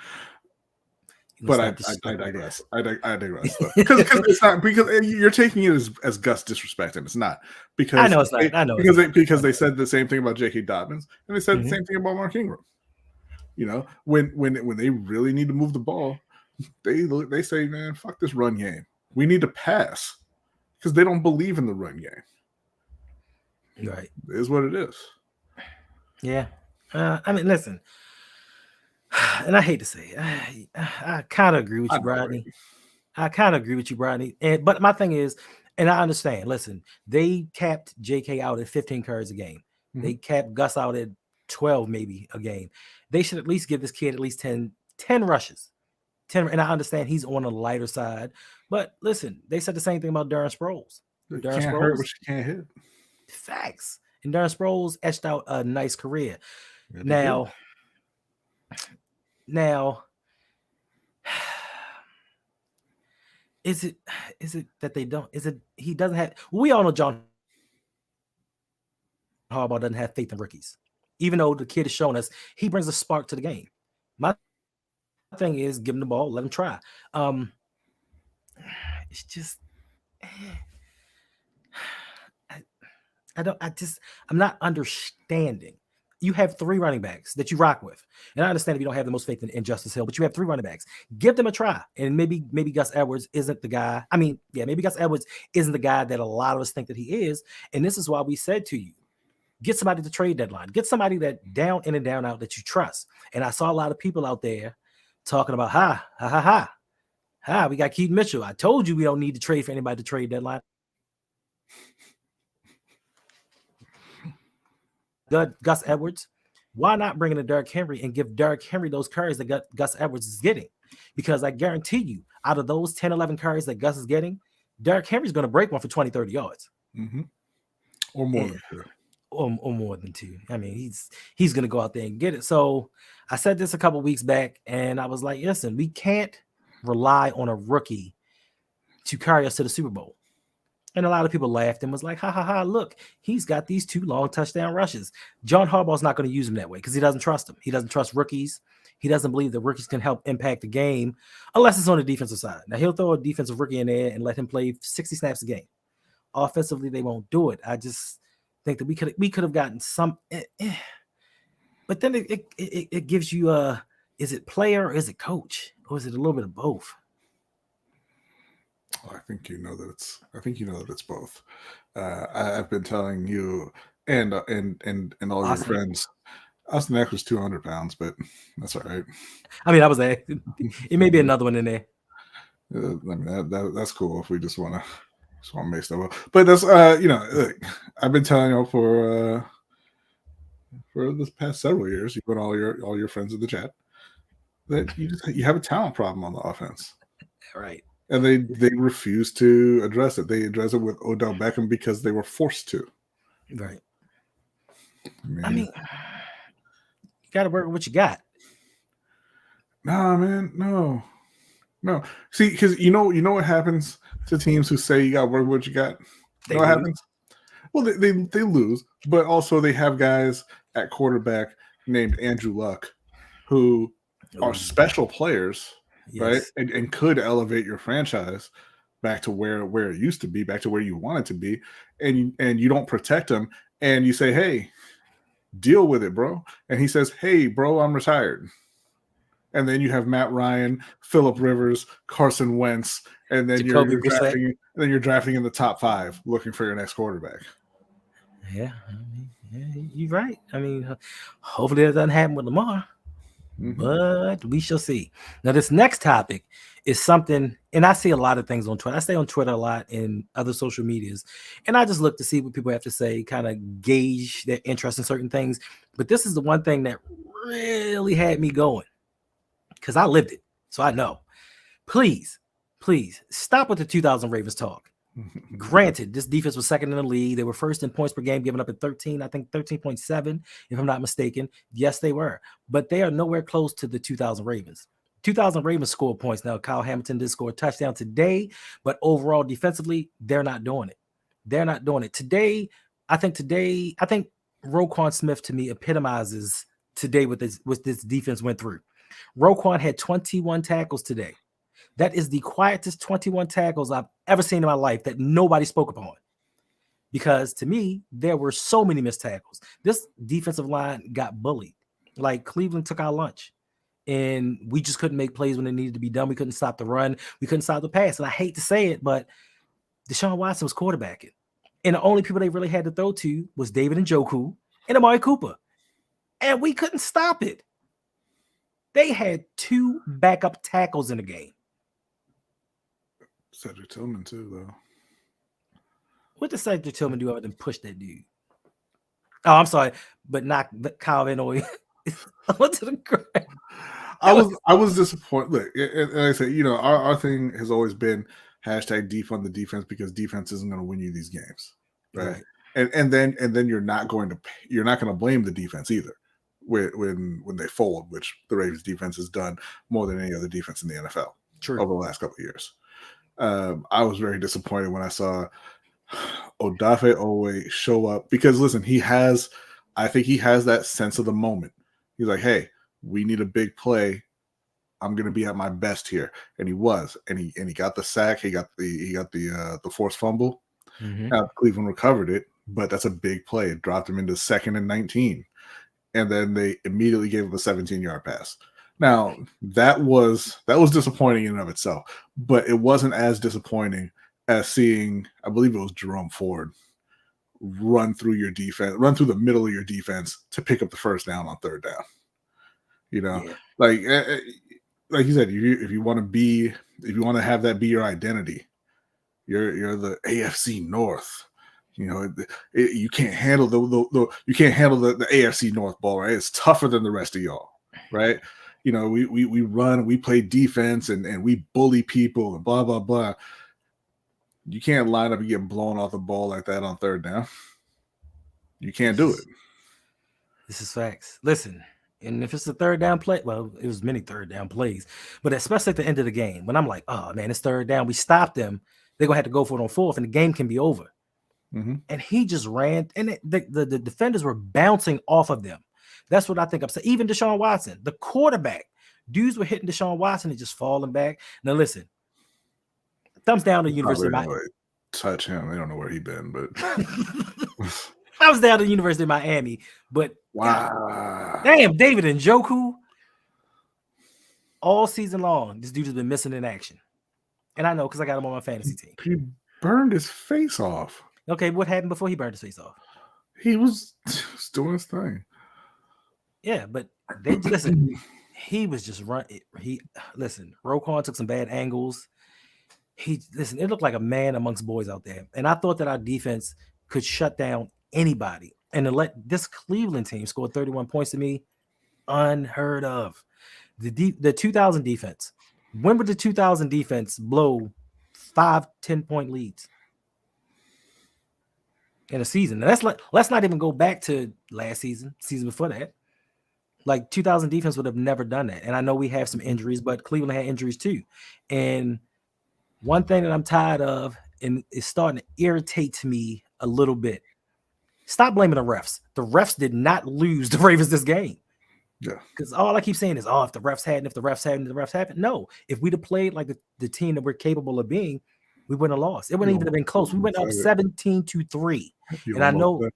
But I digress. I digress. Because it's not, because you're taking it as Gus disrespecting. It's not, because I know it's not. I know because they said the same thing about J.K. Dobbins, and they said the same thing about Mark Ingram. When they really need to move the ball, they say, man, fuck this run game. We need to pass, because they don't believe in the run game. Right. It is what it is. Yeah. I mean, listen. And I hate to say it, I kind of agree with you, Brodney. But my thing is, and I understand, listen, they capped JK out at 15 carries a game. Mm-hmm. They capped Gus out at 12 maybe a game. They should at least give this kid at least 10 rushes. 10, and I understand he's on the lighter side. But listen, they said the same thing about Darren Sproles. Darren Sproles hurt what you can't hit. Facts. And Darren Sproles etched out a nice career. Yeah, Now, is it that they don't? Is it he doesn't have? We all know John Harbaugh doesn't have faith in rookies, even though the kid has shown us he brings a spark to the game. My thing is, give him the ball, let him try. It's just, I'm not understanding. You have 3 running backs that you rock with. And I understand if you don't have the most faith in Justice Hill, but you have 3 running backs. Give them a try. And maybe Gus Edwards isn't the guy. I mean, yeah, maybe Gus Edwards isn't the guy that a lot of us think that he is. And this is why we said to you, get somebody to trade deadline. Get somebody that down in and down out that you trust. And I saw a lot of people out there talking about, we got Keaton Mitchell. I told you we don't need to trade for anybody to trade deadline. Gus Edwards, why not bring in a Derrick Henry and give Derrick Henry those carries that Gus Edwards is getting? Because I guarantee you, out of those 10, 11 carries that Gus is getting, Derrick Henry's going to break one for 20, 30 yards. Mm-hmm. Or more than 2. Or more than 2. I mean, he's going to go out there and get it. So I said this a couple weeks back, and I was like, listen, we can't rely on a rookie to carry us to the Super Bowl. And a lot of people laughed and was like, look, he's got these 2 long touchdown rushes. John Harbaugh's not going to use him that way because he doesn't trust them. He doesn't trust rookies. He doesn't believe that rookies can help impact the game unless it's on the defensive side. Now, he'll throw a defensive rookie in there and let him play 60 snaps a game. Offensively, they won't do it. I just think that we could have gotten some. But then it gives you is it player or is it coach? Or is it a little bit of both? I think you know that it's both. I've been telling you and all your friends. Austin Eckler's 200 pounds, but that's all right. I mean, I was there. It may be another one in there. I mean, that's cool if we just want to make stuff up. But that's look, I've been telling you for this past several years, you put all your friends in the chat that you have a talent problem on the offense, right? And they refuse to address it. They address it with Odell Beckham because they were forced to. Right. I mean you got to work with what you got. Nah, man, no. See, because you know what happens to teams who say you got to work with what you got. You know what happens? Well, they lose, but also they have guys at quarterback named Andrew Luck who are special players. Yes. Right, and could elevate your franchise back to where it used to be, back to where you want it to be, and you don't protect them, and you say, "Hey, deal with it, bro," and he says, "Hey, bro, I'm retired," and then you have Matt Ryan, Phillip Rivers, Carson Wentz, and then you're drafting in the top 5, looking for your next quarterback. Yeah, you're right. I mean, hopefully that doesn't happen with Lamar. Mm-hmm. But we shall see. Now, this next topic is something, and I see a lot of things on Twitter. I stay on Twitter a lot and other social medias, and I just look to see what people have to say, kind of gauge their interest in certain things. But this is the one thing that really had me going because I lived it, so I know. Please stop with the 2000 Ravens talk. Granted, this defense was second in the league. They were first in points per game, given up at 13, I think 13.7, if I'm not mistaken. Yes, they were. But they are nowhere close to the 2000 Ravens. 2000 Ravens scored points. Now, Kyle Hamilton did score a touchdown today, but overall defensively, they're not doing it. They're not doing it. Today, I think Roquan Smith, to me, epitomizes today what this defense went through. Roquan had 21 tackles today. That is the quietest 21 tackles I've ever seen in my life that nobody spoke upon. Because to me, there were so many missed tackles. This defensive line got bullied. Like Cleveland took our lunch. And we just couldn't make plays when it needed to be done. We couldn't stop the run. We couldn't stop the pass. And I hate to say it, but Deshaun Watson was quarterbacking. And the only people they really had to throw to was David Njoku and Amari Cooper. And we couldn't stop it. They had 2 backup tackles in the game. Cedric Tillman too, though. What did Cedric Tillman do other than push that dude? Oh, I'm sorry, but not Kyle Van Noy onto the ground. I was disappointed. Look, and like I said, our thing has always been #defund the defense because defense isn't going to win you these games, right? And then you're not going to blame the defense either when they fold, which the Ravens defense has done more than any other defense in the NFL over the last couple of years. I was very disappointed when I saw Odafe Owe show up because listen, I think he has that sense of the moment. He's like, hey, we need a big play. I'm going to be at my best here. And he was, and he got the sack. He got the forced fumble. Mm-hmm. Now Cleveland recovered it, but that's a big play. It dropped him into 2nd and 19. and then they immediately gave up a 17-yard pass. Now that was disappointing in and of itself, but it wasn't as disappointing as seeing, I believe it was Jerome Ford, run through the middle of your defense to pick up the first down on third down. You know, Yeah. like you said, if you want to have that be your identity, you're the AFC North. You know, you can't handle the AFC North ball, right? It's tougher than the rest of y'all, right? You know, we run, we play defense, and we bully people and blah blah blah. You can't line up and get blown off the ball like that on third down. You can't do it. This is facts. Listen, and if it's a third down play, well, it was many third down plays, but especially at the end of the game, when I'm like, oh man, it's third down, we stopped them. They're gonna have to go for it on fourth, and the game can be over. Mm-hmm. And he just ran, and the defenders were bouncing off of them. That's what I think I'm saying. Even Deshaun Watson, the quarterback, dudes were hitting Deshaun Watson and just falling back. Now listen, thumbs down to the University of Miami. Touch him. They don't know where he's been, but thumbs down to the University of Miami. But wow, damn, David Njoku, all season long, this dude has been missing in action. And I know because I got him on my fantasy team. He burned his face off. Okay, what happened before he burned his face off? He was doing his thing. Yeah, but they listen. He was just running. Roquan took some bad angles. It looked like a man amongst boys out there. And I thought that our defense could shut down anybody. And to let this Cleveland team score 31 points to me, unheard of. The 2000 defense. When would the 2000 defense blow 5-10 point leads in a season? And let's not even go back to last season before that. Like 2000 defense would have never done that. And I know we have some injuries, but Cleveland had injuries too. And one thing that I'm tired of, and it's starting to irritate me a little bit. Stop blaming the refs. The refs did not lose the Ravens this game. Yeah. Because all I keep saying is, if the refs hadn't. No, if we'd have played like the team that we're capable of being, we wouldn't have lost. It wouldn't even have been close. We went up 17-3. And I know.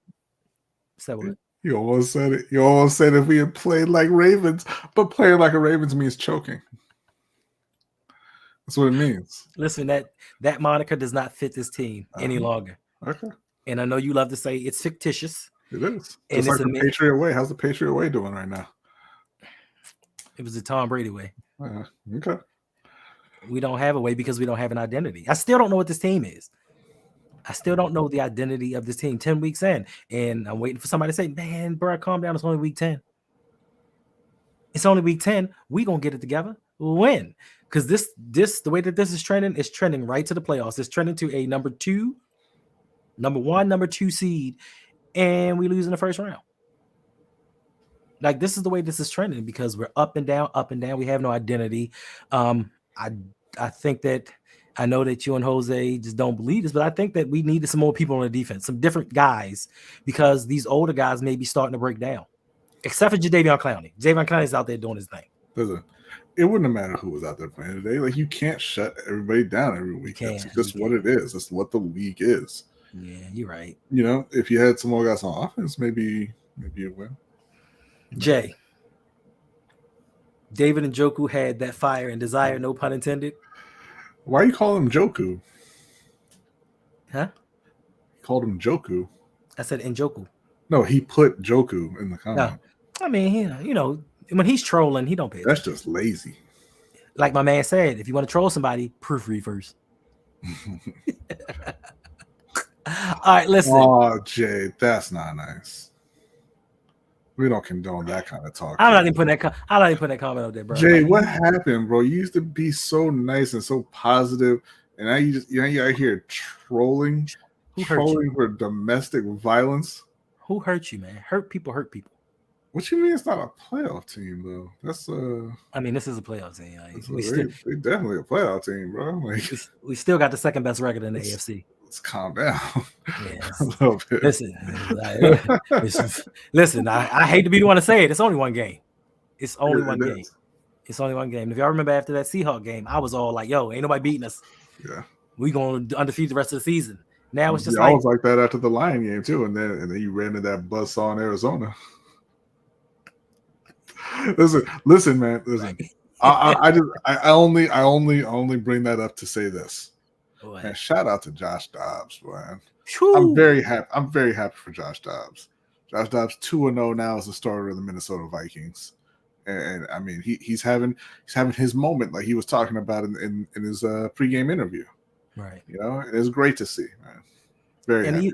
You almost said it. You almost said if we had played like Ravens, but playing like a Ravens means choking. That's what it means. Listen, that moniker does not fit this team any longer. Okay. And I know you love to say it's fictitious. It is. Just like the Patriot way. How's the Patriot way doing right now? It was the Tom Brady way. Okay. We don't have a way because we don't have an identity. I still don't know what this team is. I still don't know the identity of this team 10 weeks in. And I'm waiting for somebody to say, man, bro, calm down. It's only week 10. It's only week 10. We going to get it together. We'll win. Because the way that this is trending right to the playoffs. It's trending to a number 2 seed, and we lose in the first round. Like, this is the way this is trending because we're up and down. We have no identity. I think that I know that you and Jose just don't believe this, but I think that we needed some more people on the defense, some different guys, because these older guys may be starting to break down. Except for Jadeveon Clowney. Jadeveon Clowney's out there doing his thing. Listen, it wouldn't have mattered who was out there playing today. Like, you can't shut everybody down every week. That's just what it is. That's what the league is. Yeah, you're right. You know, if you had some more guys on offense, maybe you win. Jay, David Njoku had that fire and desire, no pun intended. Why you call him Joku? Huh? He called him Joku. I said Njoku. No, he put Joku in the comment. No. I mean, you know, when he's trolling, he don't pay attention. That's just lazy. Like my man said, if you want to troll somebody, proofread first. All right, listen. Oh, Jay, that's not nice. We don't condone that kind of talk. I'm not even putting that comment up there, bro. Jay, what happened, bro? You used to be so nice and so positive, and now you're out here trolling for domestic violence. Who hurt you, man? Hurt people. What you mean it's not a playoff team, though? That's I mean, this is a playoff team. They definitely a playoff team, bro. Like, we still got the second best record in the AFC. Let's calm down. Yes. A little bit. Listen. I hate to be the one to say it. It's only one game. It's only one game. It's only one game. If y'all remember after that Seahawks game, I was all like, "Yo, ain't nobody beating us. Yeah, we going to undefeat the rest of the season." Now it's just I was like that after the Lion game too, and then you ran into that buzzsaw in Arizona. Listen, man. Listen. I only bring that up to say this. Man, shout out to Josh Dobbs, man. I'm very happy for Josh Dobbs. Josh Dobbs 2-0 now as the starter of the Minnesota Vikings, and I mean he's having his moment like he was talking about in his pregame interview. Right. You know, it's great to see, man. Very happy.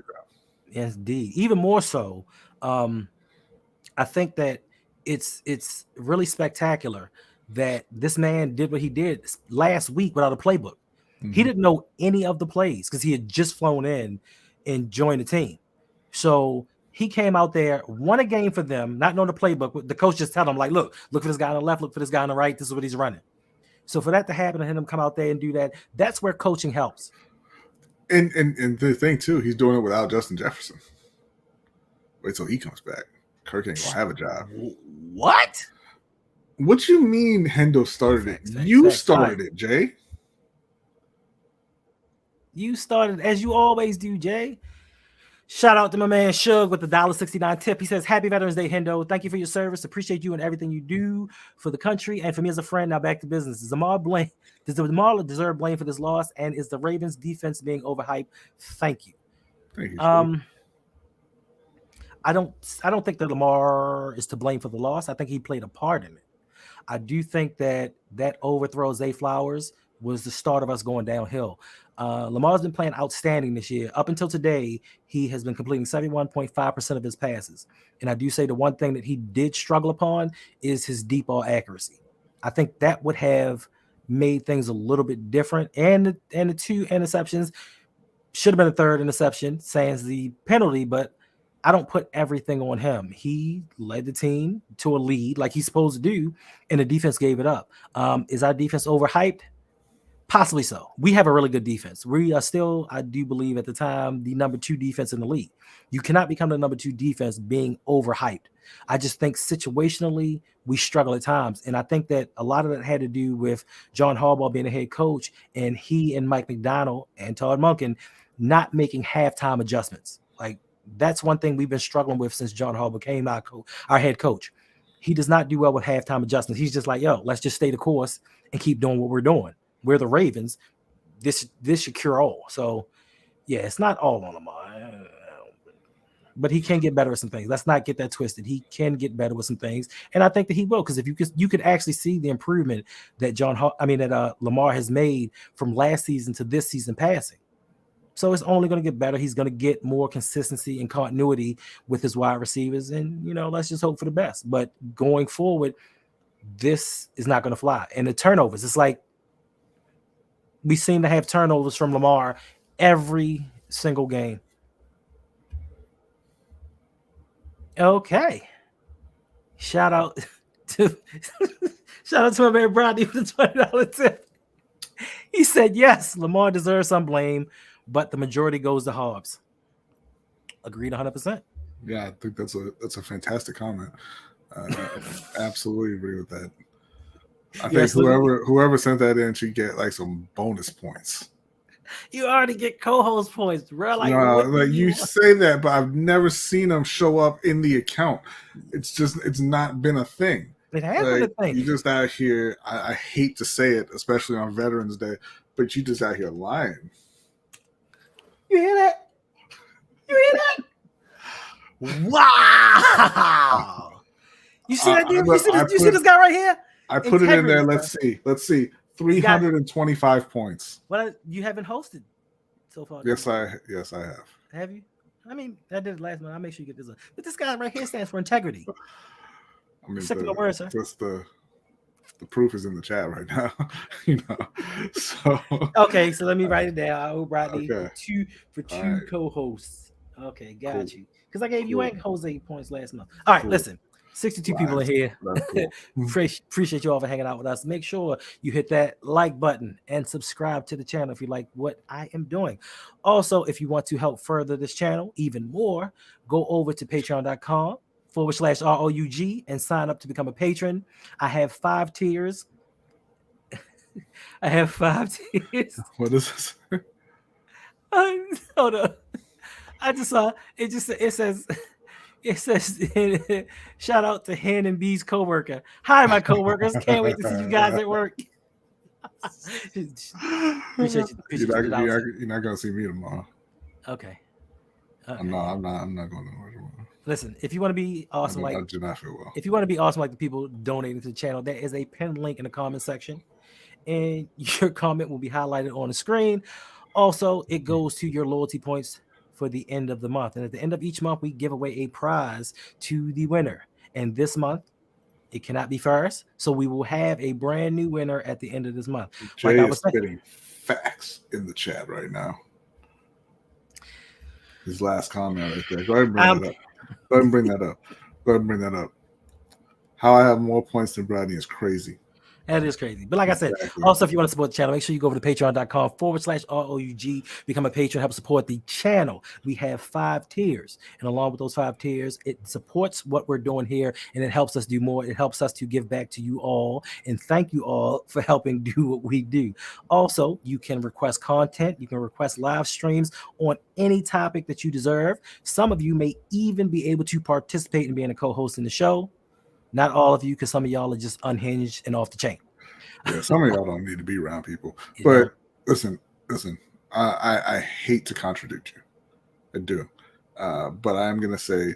Yes, indeed. Even more so, I think that it's really spectacular that this man did what he did last week without a playbook. Mm-hmm. He didn't know any of the plays because he had just flown in and joined the team. So he came out there, won a game for them, not knowing the playbook. The coach just tell him, like, look for this guy on the left, look for this guy on the right. This is what he's running. So for that to happen and him come out there and do that, that's where coaching helps. And the thing too, he's doing it without Justin Jefferson. Wait till he comes back. Kirk ain't gonna have a job. What? What you mean Hendo started it? You started it, Jay. You started as you always do, Jay. Shout out to my man Shug with the $1.69 tip. He says, "Happy Veterans Day, Hendo. Thank you for your service. Appreciate you and everything you do for the country and for me as a friend. Now back to business. Does Lamar deserve blame for this loss? And is the Ravens defense being overhyped? Thank you." Thank you. I don't think that Lamar is to blame for the loss. I think he played a part in it. I do think that overthrow Zay Flowers was the start of us going downhill. Lamar's been playing outstanding this year. Up until today, he has been completing 71.5% of his passes. And I do say the one thing that he did struggle upon is his deep ball accuracy. I think that would have made things a little bit different. And the 2 interceptions should have been a third interception, sans the penalty, but I don't put everything on him. He led the team to a lead like he's supposed to do, and the defense gave it up. Is our defense overhyped? Possibly so. We have a really good defense. We are still, I do believe at the time, the number 2 defense in the league. You cannot become the number 2 defense being overhyped. I just think situationally we struggle at times. And I think that a lot of that had to do with John Harbaugh being a head coach and he and Mike McDonald and Todd Monken not making halftime adjustments. Like, that's one thing we've been struggling with since John Harbaugh became our head coach. He does not do well with halftime adjustments. He's just like, yo, let's just stay the course and keep doing what we're doing. We're the Ravens. This should cure all. So, yeah, it's not all on Lamar. But he can get better with some things. Let's not get that twisted. He can get better with some things. And I think that he will, because if you could actually see the improvement that Lamar has made from last season to this season passing. So it's only going to get better. He's going to get more consistency and continuity with his wide receivers. And, let's just hope for the best. But going forward, this is not going to fly. And the turnovers, it's like we seem to have turnovers from Lamar every single game. Okay. Shout out to my man Brody for the $20 tip. He said, yes, Lamar deserves some blame, but the majority goes to Hobbs. Agreed 100%. Yeah, I think that's a fantastic comment. Absolutely agree with that. I think whoever sent that in should get like some bonus points. You already get co-host points, bro. Like you say that, but I've never seen them show up in the account. It's not been a thing. It has been a thing. You just out here. I hate to say it, especially on Veterans Day, but you just out here lying. You hear that? Wow! You see that? You see this guy right here? I put it in there. Let's see. 325 points. Well, you haven't hosted so far. Yes, I have. Have you? I mean, I did it last month. I'll make sure you get this one. But this guy right here stands for integrity. I mean, the proof is in the chat right now. So okay, so let me write it down. I owe Rodney two right. Co-hosts. Okay, got you. Because I gave you and Jose points last month. All right, listen. 62 people in here. Cool. Appreciate you all for hanging out with us. Make sure you hit that like button and subscribe to the channel if you like what I am doing. Also, if you want to help further this channel even more, go over to patreon.com/RouG and sign up to become a patron. I have 5 tiers. What is this? Hold on. I just saw it. It says It says, shout out to Han and B's coworker. Hi, my coworkers. Can't wait to see you guys at work. Appreciate you put it out. You're not gonna see me tomorrow. Okay. I'm not going nowhere tomorrow. Listen, if you want to be awesome, I do not feel well. If you want to be awesome like the people donating to the channel, there is a pinned link in the comment section, and your comment will be highlighted on the screen. Also, it goes to your loyalty points for the end of the month. And at the end of each month, we give away a prize to the winner. And this month, it cannot be first. So we will have a brand new winner at the end of this month. Jay is spitting facts in the chat right now. His last comment right there. Go ahead and bring that up. Go ahead and bring that up. How I have more points than Bradley is crazy. That is crazy. But like I said, also, if you want to support the channel, make sure you go over to patreon.com/ROUG, become a patron, help support the channel. We have 5 tiers. And along with those 5 tiers, it supports what we're doing here, and it helps us do more. It helps us to give back to you all. And thank you all for helping do what we do. Also, you can request content. You can request live streams on any topic that you deserve. Some of you may even be able to participate in being a co-host in the show. Not all of you, because some of y'all are just unhinged and off the chain. Yeah, some of y'all don't need to be around people. But listen, I hate to contradict you. I do. But I'm going to say,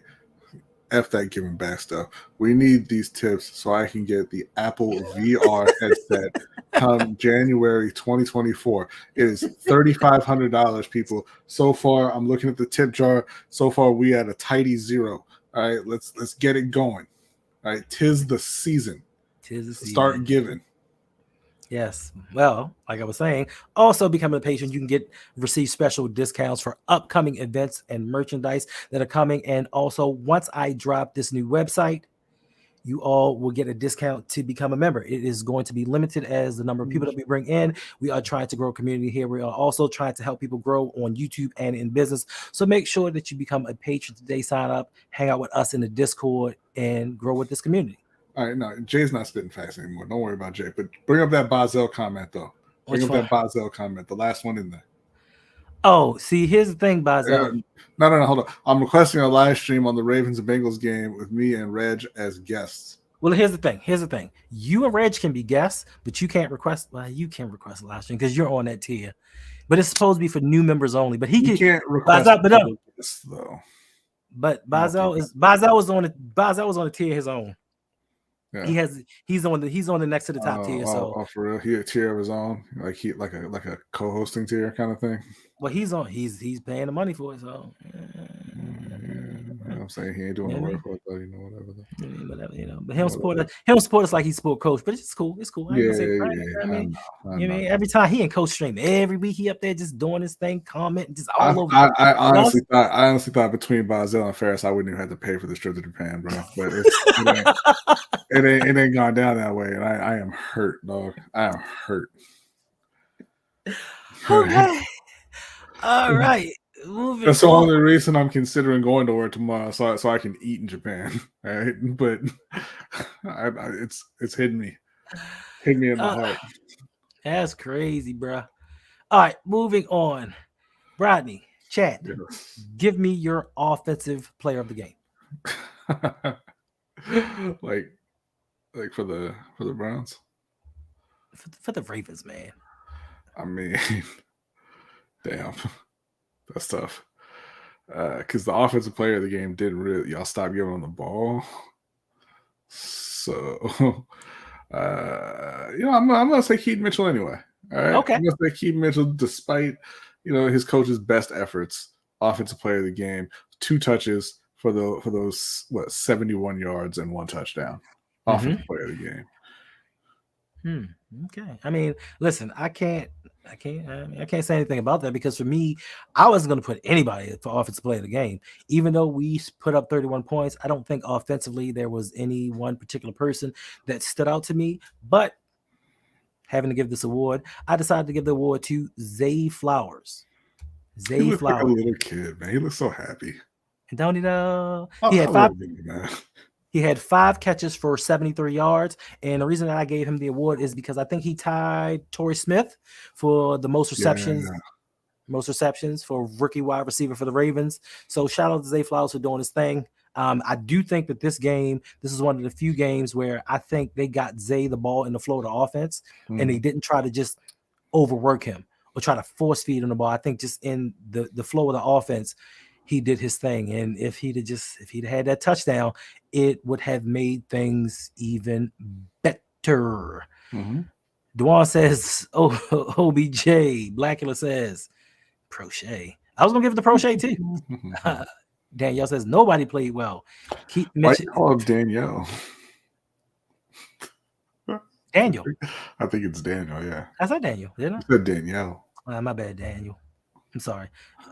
F that giving back stuff. We need these tips so I can get the Apple VR headset come January 2024. It is $3,500, people. So far, I'm looking at the tip jar. So far, we at a tidy 0. All right, let's get it going. All right, tis the season. Start giving. Yes. Well, like I was saying, also becoming a patron, you can receive special discounts for upcoming events and merchandise that are coming. And also, once I drop this new website, you all will get a discount to become a member. It is going to be limited as the number of people that we bring in. We are trying to grow a community here. We are also trying to help people grow on YouTube and in business. So make sure that you become a patron today, sign up, hang out with us in the Discord, and grow with this community. All right, no, Jay's not spitting facts anymore. Don't worry about Jay. But bring up that Bazel comment, though. That Bazel comment, the last one in there. Oh, see, here's the thing, Bazel. No, hold on. I'm requesting a live stream on the Ravens and Bengals game with me and Reg as guests. Well, here's the thing. You and Reg can be guests, but you can't request. Well, you can request a live stream because you're on that tier. But it's supposed to be for new members only. But he can't request guests, though. But Bazel was on the tier of his own. Yeah. He's on the next to the top tier. So for real, he a tier of his own, like a co-hosting tier kind of thing. Well, he's paying the money for it, so I'm saying he ain't doing the work for it though, whatever. But he don't support us. He don't support us like he support Coach, but it's cool. It's cool. Every time he and Coach stream, every week he up there just doing his thing, commenting, just all over. I honestly thought between Bazel and Ferris, I wouldn't even have to pay for the trip to Japan, bro. But it ain't gone down that way, and I am hurt, dog. I am hurt. Okay. All right. That's the only reason I'm considering going to work tomorrow, so I can eat in Japan. Right? But it's hit me in the heart. That's crazy, bro. All right, moving on. Rodney, chat. Yes. Give me your offensive player of the game. like for the Browns. For the Ravens, man. I mean, damn. That's tough. Because the offensive player of the game didn't really, y'all stopped giving him the ball. So, I'm going to say Keaton Mitchell anyway. All right. Okay. I'm going to say Keaton Mitchell, despite, his coach's best efforts, offensive player of the game, 2 touches for those 71 yards and 1 touchdown. Offensive player of the game. Okay. I mean, listen, I can't say anything about that because for me, I wasn't going to put anybody for offensive player of the game. Even though we put up 31 points, I don't think offensively there was any one particular person that stood out to me. But having to give this award, I decided to give the award to Zay Flowers. He looks like a little kid, man. He looks so happy. And don't he know? He had 5 catches for 73 yards. And the reason that I gave him the award is because I think he tied Torrey Smith for the most receptions. Yeah. Most receptions for rookie wide receiver for the Ravens. So shout out to Zay Flowers for doing his thing. I do think that this is one of the few games where I think they got Zay the ball in the flow of the offense, and they didn't try to just overwork him or try to force feed him the ball. I think just in the flow of the offense, he did his thing. And if he'd had that touchdown, it would have made things even better. Dwan says, OBJ. Blackula says, Prochet. I was gonna give it to Prochet too. Danielle says nobody played well. Keep mentioning. Why call him Danielle? Daniel. I think it's Daniel. Yeah, I said Daniel, didn't I? You said Danielle. My bad, Daniel. I'm sorry.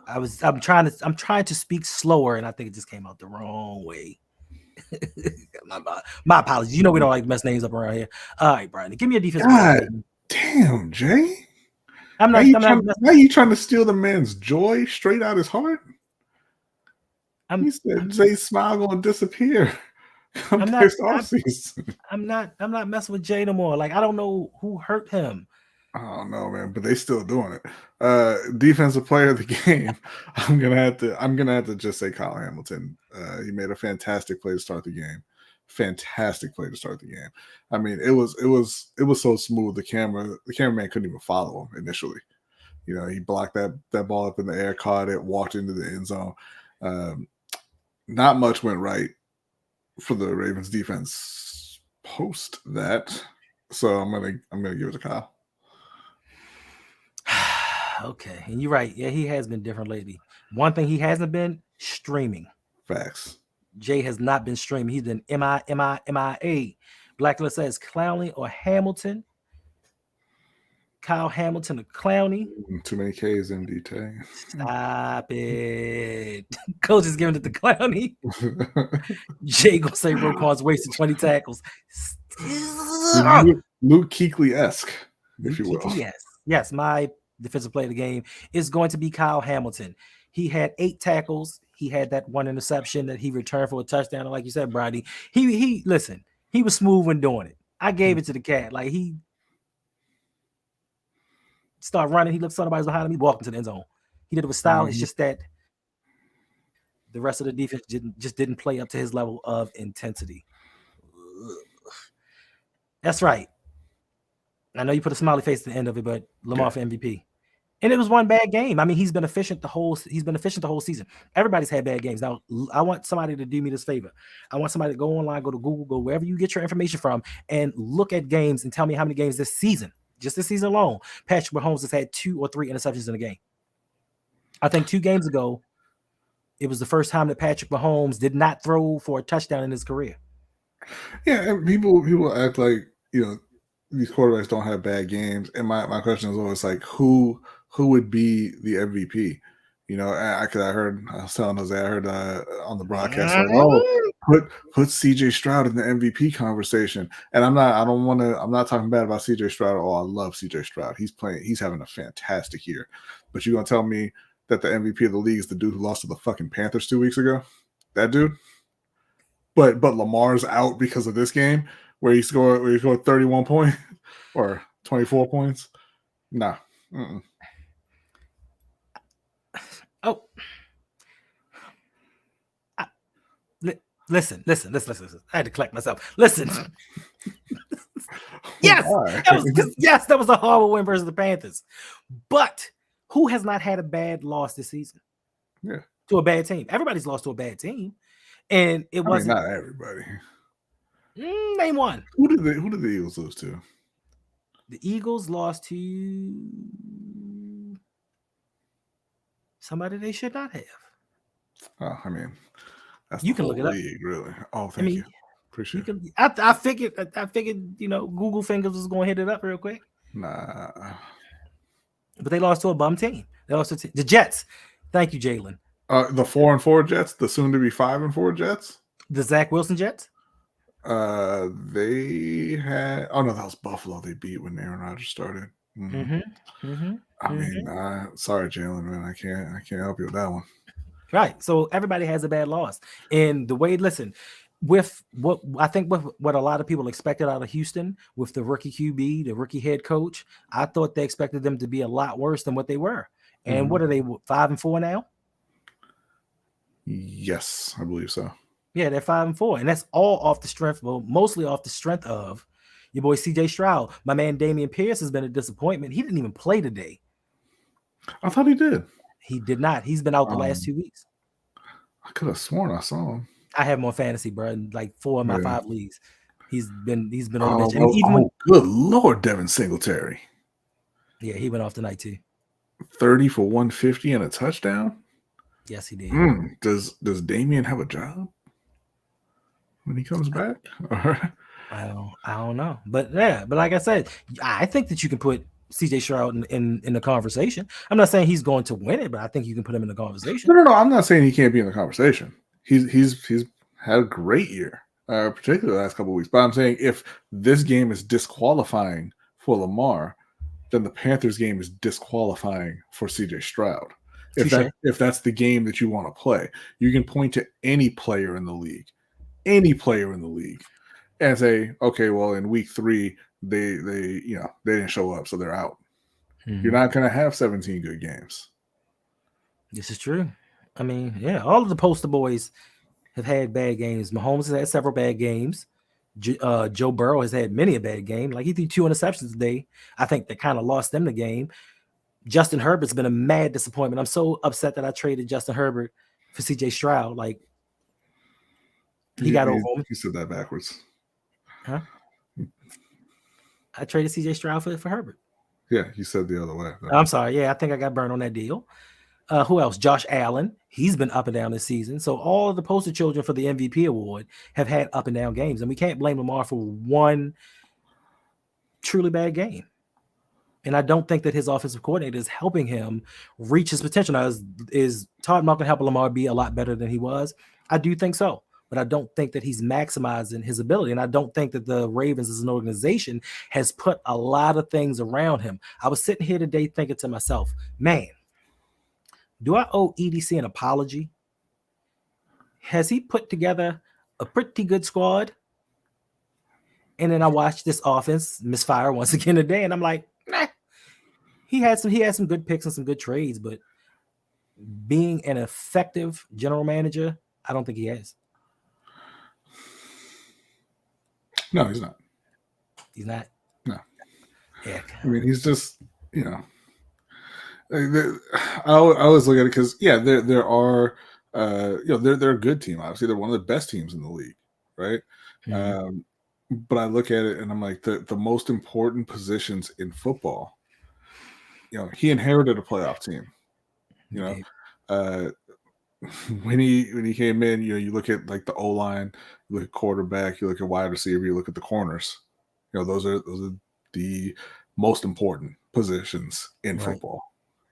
I'm trying to speak slower, and I think it just came out the wrong way. my apologies. You know we don't like mess names up around here. All right, Brian, give me a defensive player. Damn, Jay. Why are you trying to steal the man's joy straight out his heart? He said Jay's smile gonna disappear. I'm not messing with Jay no more. Like, I don't know who hurt him. I don't know, man, but they still doing it. Defensive player of the game. I'm gonna have to just say Kyle Hamilton. He made a fantastic play to start the game. Fantastic play to start the game. I mean, it was so smooth. The cameraman couldn't even follow him initially. You know, he blocked that ball up in the air, caught it, walked into the end zone. Not much went right for the Ravens defense post that. So I'm gonna give it to Kyle. Okay, and you're right. Yeah, he has been different lately. One thing he hasn't been streaming. Facts. Jay has not been streaming. He's been MIA. Blackula says Clowney or Hamilton. Kyle Hamilton or Clowney. Too many K's in detail. Stop it. Coach is giving it to Clowney. Jay gonna say Roquan's wasted 20 tackles. Luke Kuechly-esque, if you will. Yes, my defensive player of the game is going to be Kyle Hamilton. He had 8 tackles. He had that one interception that he returned for a touchdown. And like you said, Brady, he was smooth when doing it. I gave it to the cat. Like, he started running. He looked, somebody's behind him. He walked into the end zone. He did it with style. It's just that the rest of the defense didn't play up to his level of intensity. That's right. I know you put a smiley face at the end of it, but Lamar for MVP. And it was one bad game. I mean, he's been efficient the whole season. Everybody's had bad games. Now, I want somebody to do me this favor. I want somebody to go online, go to Google, go wherever you get your information from, and look at games and tell me how many games this season, just this season alone, Patrick Mahomes has had 2 or 3 interceptions in a game. I think 2 games ago, it was the first time that Patrick Mahomes did not throw for a touchdown in his career. Yeah, and people act like, you know, these quarterbacks don't have bad games. And my question is always like, who would be the MVP? You know, I was telling Jose, I heard on the broadcast, like, put CJ Stroud in the MVP conversation. And I'm not talking bad about CJ Stroud. Oh, I love CJ Stroud. He's having a fantastic year. But you're gonna tell me that the MVP of the league is the dude who lost to the fucking Panthers 2 weeks ago? That dude? But Lamar's out because of this game where he scored 31 points or 24 points. Nah. Mm-mm. Oh, listen. I had to collect myself. Listen. Yes, that was a horrible win versus the Panthers. But who has not had a bad loss this season? Yeah, to a bad team. Everybody's lost to a bad team, and it wasn't. Not everybody. Name one. Who did the Eagles lose to? The Eagles lost to somebody they should not have. Oh, I mean, that's you can look it up. Really. Oh, thank you. Appreciate it. I figured, you know, Google fingers was going to hit it up real quick. Nah. But they lost to a bum team. They lost to the Jets. Thank you, Jalen. The 4-4 Jets, the soon-to-be 5-4 Jets? The Zach Wilson Jets? They had... Oh, no, that was Buffalo they beat when Aaron Rodgers started. I mean, sorry, Jalen, man. I can't help you with that one. Right. So everybody has a bad loss. And the way, listen, with what a lot of people expected out of Houston with the rookie QB, the rookie head coach, I thought they expected them to be a lot worse than what they were. And what are they, 5-4 now? Yes, I believe so. Yeah, they're 5-4, and that's all off the strength. Well, mostly off the strength of your boy C.J. Stroud. My man Damian Pierce has been a disappointment. He didn't even play today. I thought he did. He did not. He's been out the last 2 weeks. I could have sworn I saw him. I have him on fantasy, bro. In like 4 of my 5 leagues. He's been on the bench, and Oh, even when good Lord, Devin Singletary. Yeah, he went off tonight too. 30 for 150 and a touchdown. Yes, he did. Does Damian have a job when he comes back? I don't know, but yeah, but like I said, I think that you can put CJ Stroud in the conversation. I'm not saying he's going to win it, but I think you can put him in the conversation. No. I'm not saying he can't be in the conversation. He's had a great year, particularly the last couple of weeks. But I'm saying if this game is disqualifying for Lamar, then the Panthers game is disqualifying for CJ Stroud. If that's the game that you want to play, you can point to any player in the league, and say, okay, well, in week 3, they didn't show up, so they're out. Mm-hmm. You're not going to have 17 good games. This is true. I mean, yeah, all of the poster boys have had bad games. Mahomes has had several bad games. Joe Burrow has had many a bad game. Like he threw 2 interceptions today. I think that kind of lost them the game. Justin Herbert's been a mad disappointment. I'm so upset that I traded Justin Herbert for CJ Stroud. Like he got over him. You said that backwards. Huh? I traded CJ Stroud for Herbert. Yeah, you said the other way. I'm sorry. Yeah, I think I got burned on that deal. Who else? Josh Allen. He's been up and down this season. So all of the poster children for the MVP award have had up and down games. And we can't blame Lamar for one truly bad game. And I don't think that his offensive coordinator is helping him reach his potential. Now, is Todd Monken helping Lamar be a lot better than he was? I do think so. But I don't think that he's maximizing his ability. And I don't think that the Ravens as an organization has put a lot of things around him. I was sitting here today thinking to myself, man, do I owe EDC an apology? Has he put together a pretty good squad? And then I watched this offense misfire once again today, and I'm like, nah. He had some good picks and some good trades, but being an effective general manager, I don't think he has. No, he's not. He's not? No. Yeah. I mean, he's just, I always look at it because, yeah, there are, they're a good team. Obviously, they're one of the best teams in the league, right? Mm-hmm. But I look at it and I'm like, the most important positions in football, he inherited a playoff team. When he came in, you look at like the O-line, you look at quarterback, you look at wide receiver, you look at the corners. Those are the most important positions in football.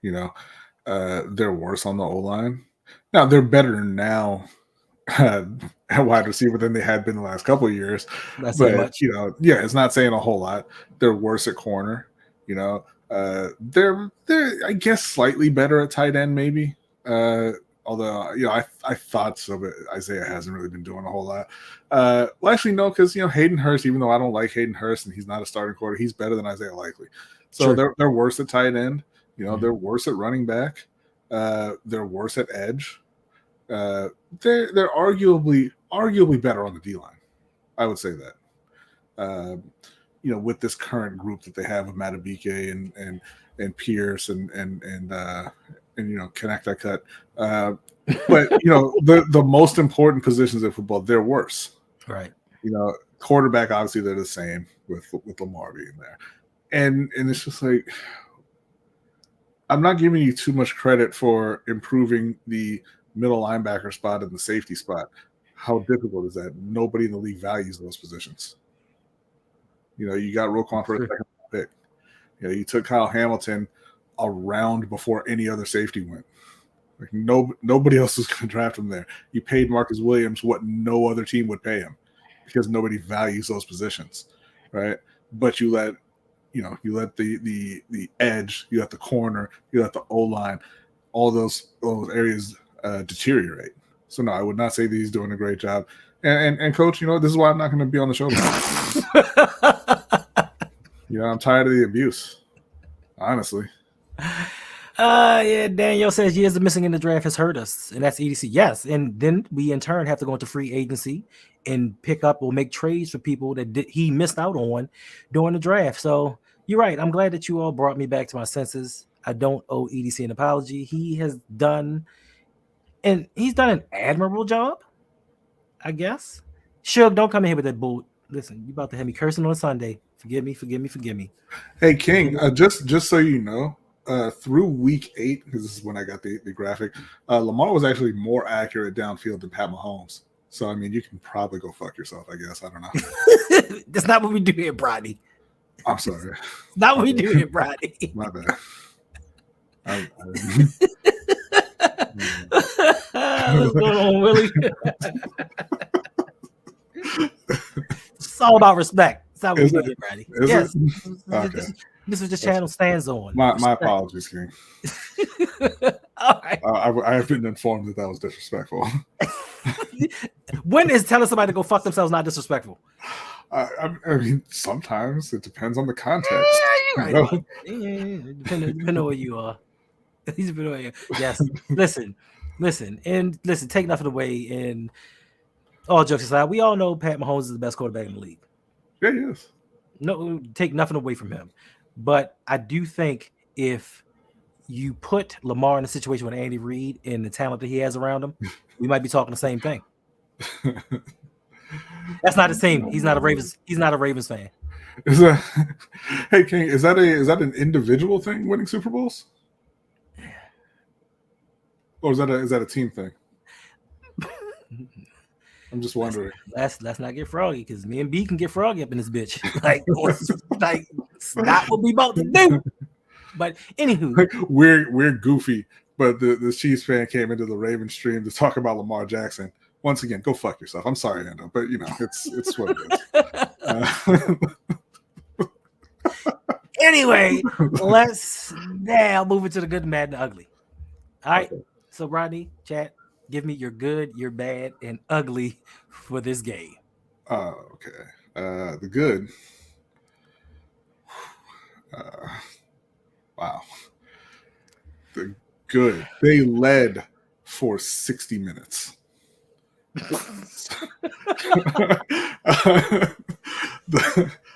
They're worse on the O-line. Now they're better now at wide receiver than they had been the last couple of years. Not so much. It's not saying a whole lot. They're worse at corner. They're I guess slightly better at tight end maybe. Although I thought so, but Isaiah hasn't really been doing a whole lot. Well, actually no, because Hayden Hurst, even though I don't like Hayden Hurst and he's not a starting quarter, he's better than Isaiah Likely. So they're worse at tight end. They're worse at running back. They're worse at edge. They're arguably better on the D-line. I would say that. With this current group that they have of Matabike and Pierce and Connect I Cut. But the most important positions in football, they're worse. Right. Quarterback, obviously they're the same with Lamar being there. And it's just like, I'm not giving you too much credit for improving the middle linebacker spot and the safety spot. How difficult is that? Nobody in the league values those positions. You got Roquan for a second pick. You took Kyle Hamilton a round before any other safety went. Like nobody else was going to draft him there. You paid Marcus Williams what no other team would pay him because nobody values those positions, right? But you let the edge, you let the corner, you let the O-line, all those areas deteriorate. So no, I would not say that he's doing a great job. And coach, this is why I'm not going to be on the show. I'm tired of the abuse, honestly. Yeah, Daniel says years of missing in the draft has hurt us, and that's EDC. Yes, and then we in turn have to go into free agency and pick up or make trades for people that he missed out on during the draft. So you're right. I'm glad that you all brought me back to my senses. I don't owe EDC an apology. He's done an admirable job, I guess. Suge, don't come in here with that bull. Listen, you about to have me cursing on a Sunday. Forgive me. Hey, King, just so you know, through week 8, because this is when I got the graphic, Lamar was actually more accurate downfield than Pat Mahomes. So, I mean, you can probably go fuck yourself, I guess. I don't know. That's not what we do here, Brody. I'm sorry. Not what we do here, Brody. My bad. What's going on, Willie? It's all about respect. It's not what we do here, Brody. Yes. Okay. This is the channel stands on. My apologies, King. All right. I have been informed that was disrespectful. When is telling somebody to go fuck themselves not disrespectful? I mean, sometimes it depends on the context. Yeah, you're right. Depending on where you are. Yes. Listen. Take nothing away. And all jokes aside, we all know Pat Mahomes is the best quarterback in the league. Yeah, he is. No, take nothing away from him. But I do think if you put Lamar in a situation with Andy Reid and the talent that he has around him, we might be talking the same thing. That's not the same. He's not a Ravens fan. Hey, King, is that an individual thing, winning Super Bowls? Or is that a team thing? I'm just wondering. Let's not get froggy, because me and B can get froggy up in this bitch. Like it's not what we about to do. But anywho, we're goofy. But the Chiefs fan came into the Ravens stream to talk about Lamar Jackson. Once again, go fuck yourself. I'm sorry, Endo, but it's what it is. Anyway, let's now move into the good, the bad, and the ugly. All right. Okay. So Rodney, chat, give me your good, your bad, and ugly for this game. Okay. The good. Wow. The good. They led for 60 minutes. The